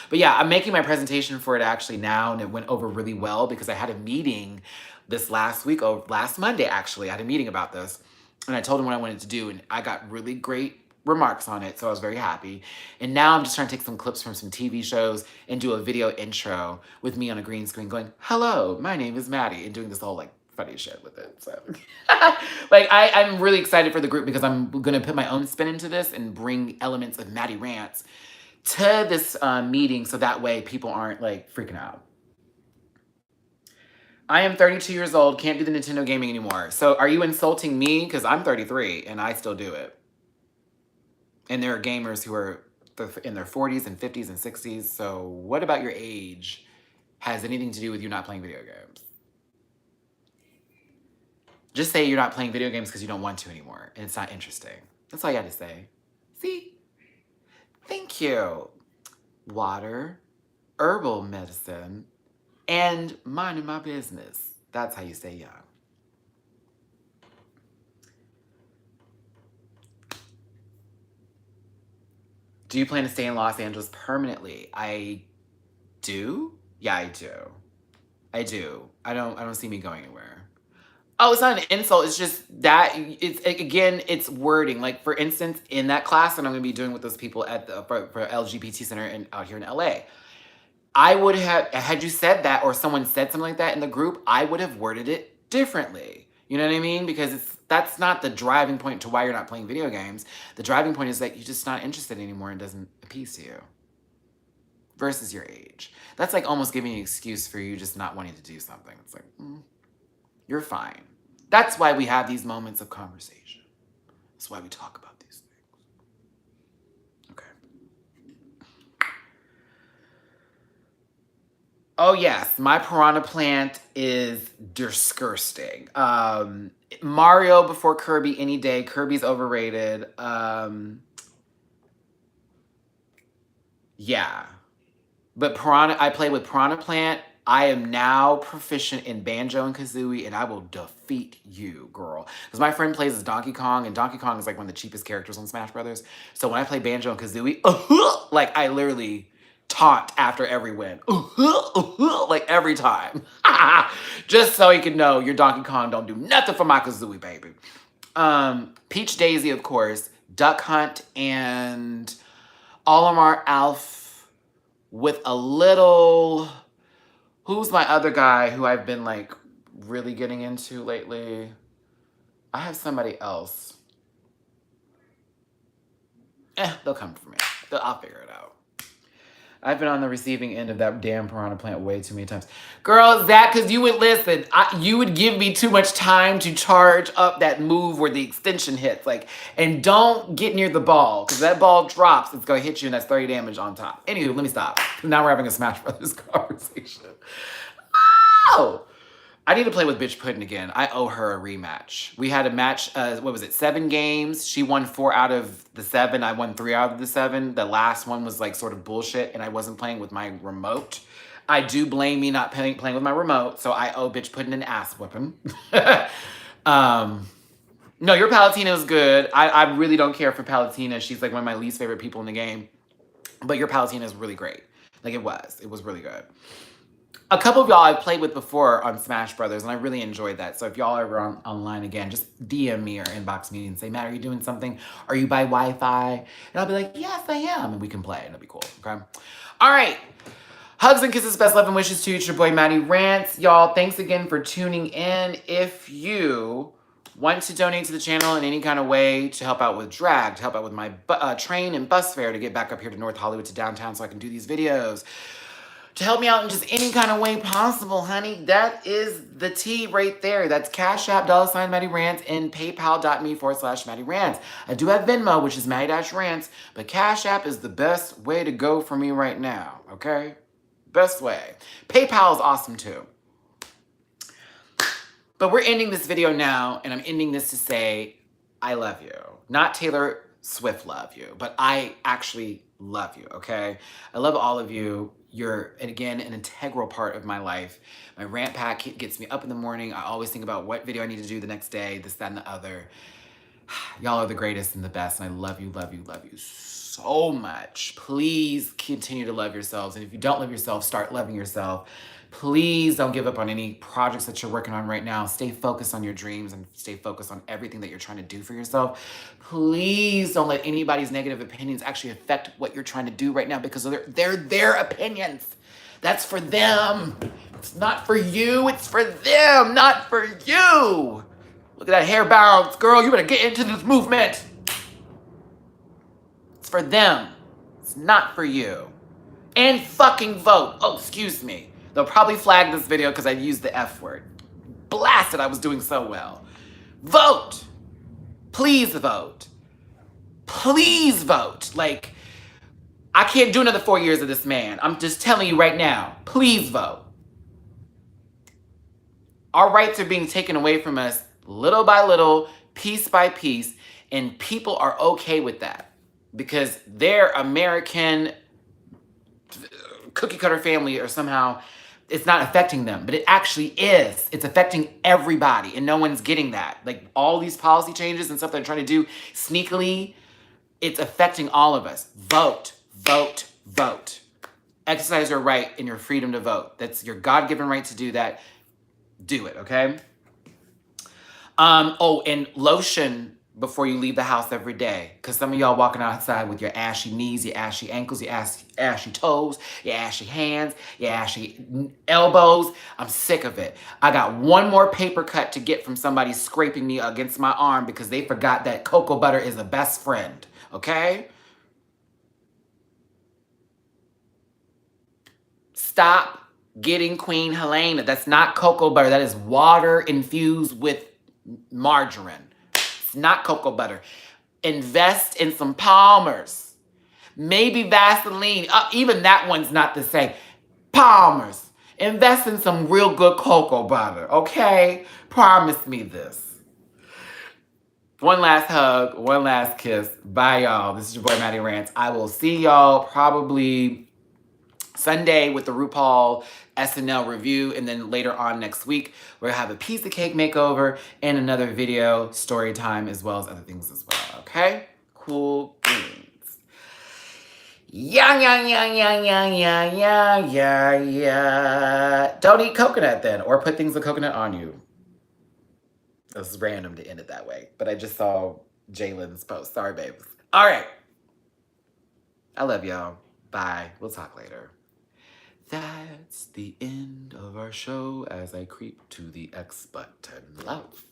But yeah, I'm making my presentation for it actually now, and it went over really well because I had a meeting this last Monday actually. I had a meeting about this, and I told him what I wanted to do, and I got really great remarks on it, so I was very happy. And now I'm just trying to take some clips from some TV shows and do a video intro with me on a green screen going, hello, my name is Matty, and doing this whole like funny shit with it. So I'm really excited for the group because I'm gonna put my own spin into this and bring elements of Matty Rants to this meeting, so that way people aren't like freaking out. I am 32 years old, can't do the Nintendo gaming anymore. So are you insulting me? Because I'm 33 and I still do it. And there are gamers who are in their 40s and 50s and 60s. So what about your age has anything to do with you not playing video games? Just say you're not playing video games because you don't want to anymore and it's not interesting. That's all you had to say. See? Thank you. Water, herbal medicine, and minding my business. That's how you stay young. Do you plan to stay in Los Angeles permanently? I do. Yeah, I do. I do. I don't see me going anywhere. Oh, it's not an insult. It's just that it's wording. Like, for instance, in that class that I'm going to be doing with those people at the for LGBT Center out here in LA, I would have, had you said that or someone said something like that in the group, I would have worded it differently. You know what I mean? Because that's not the driving point to why you're not playing video games. The driving point is that you're just not interested anymore and doesn't appease to you. Versus your age. That's like almost giving an excuse for you just not wanting to do something. It's like, you're fine. That's why we have these moments of conversation. That's why we talk about these things. Okay. Oh yes, my piranha plant is disgusting. Mario before Kirby any day. Kirby's overrated. Yeah. But piranha, I play with piranha plant. I am now proficient in Banjo and Kazooie, and I will defeat you, girl. Because my friend plays as Donkey Kong, and Donkey Kong is like one of the cheapest characters on Smash Brothers. So when I play Banjo and Kazooie, like I literally taunt after every win. Like every time. Just so you can know your Donkey Kong don't do nothing for my Kazooie, baby. Peach Daisy, of course. Duck Hunt and Olimar Alf with a little... Who's my other guy who I've been like really getting into lately? I have somebody else. They'll come for me. I'll figure it out. I've been on the receiving end of that damn piranha plant way too many times. Girl, Zach, because you would listen. You would give me too much time to charge up that move where the extension hits. Like, and don't get near the ball, because that ball drops, it's going to hit you, and that's 30 damage on top. Anywho, let me stop. Now we're having a Smash Brothers conversation. Oh! I need to play with Bitch Puddin' again. I owe her a rematch. We had a match, 7 games? She won 4 out of the 7. I won 3 out of the 7. The last one was like sort of bullshit and I wasn't playing with my remote. I do blame me not playing with my remote, so I owe Bitch Puddin' an ass whipping. No, your Palutena is good. I really don't care for Palutena. She's like one of my least favorite people in the game. But your Palutena is really great. Like it was really good. A couple of y'all I've played with before on Smash Brothers, and I really enjoyed that. So if y'all are ever online again, just DM me or inbox me and say, Matt, are you doing something? Are you by Wi-Fi? And I'll be like, yes, I am. And we can play, and it'll be cool, okay? All right. Hugs and kisses, best love and wishes to you. It's your boy, Matty Rants. Y'all, thanks again for tuning in. If you want to donate to the channel in any kind of way to help out with drag, to help out with my train and bus fare to get back up here to North Hollywood to downtown so I can do these videos, to help me out in just any kind of way possible, honey, that is the tea right there. That's Cash App, $ Matty Rants, and paypal.me/Matty Rants. I do have Venmo, which is Matty-Rants, but Cash App is the best way to go for me right now, okay? Best way. PayPal is awesome too. But we're ending this video now, and I'm ending this to say, I love you. Not Taylor Swift love you, but I actually love you, okay? I love all of you. You're, and again, an integral part of my life. My rant pack gets me up in the morning. I always think about what video I need to do the next day, this, that, and the other. Y'all are the greatest and the best, and I love you, love you, love you so much. Please continue to love yourselves, and if you don't love yourself, start loving yourself. Please don't give up on any projects that you're working on right now. Stay focused on your dreams and stay focused on everything that you're trying to do for yourself. Please don't let anybody's negative opinions actually affect what you're trying to do right now, because they're their opinions. That's for them. It's not for you. It's for them, not for you. Look at that hair bounce. Girl, you better get into this movement. It's for them. It's not for you. And fucking vote. Oh, excuse me. They'll probably flag this video because I used the F word. Blasted, I was doing so well. Vote. Please vote. Please vote. Like, I can't do another 4 years of this man. I'm just telling you right now. Please vote. Our rights are being taken away from us little by little, piece by piece, and people are okay with that because their American cookie cutter family or somehow it's not affecting them, but it actually is. It's affecting everybody, and no one's getting that. Like all these policy changes and stuff they're trying to do sneakily, it's affecting all of us. Vote, vote, vote. Exercise your right and your freedom to vote. That's your God-given right to do that. Do it, okay? Oh, and lotion before you leave the house every day. Because some of y'all walking outside with your ashy knees, your ashy ankles, your ashy toes, your ashy hands, your ashy elbows. I'm sick of it. I got one more paper cut to get from somebody scraping me against my arm because they forgot that cocoa butter is a best friend, okay? Stop getting Queen Helena. That's not cocoa butter. That is water infused with margarine. It's not cocoa butter. Invest in some Palmer's. Maybe Vaseline. Even that one's not the same. Palmer's. Invest in some real good cocoa butter, okay? Promise me this. One last hug, one last kiss. Bye, y'all. This is your boy, Matty Rants. I will see y'all probably Sunday with the RuPaul SNL review, and then later on next week, we'll have a piece of cake makeover and another video, story time, as well as other things as well, okay? Cool beans. Yeah. Don't eat coconut then, or put things with coconut on you. This is random to end it that way, but I just saw Jalen's post. Sorry, babes. All right. I love y'all. Bye. We'll talk later. That's the end of our show as I creep to the X button. Love.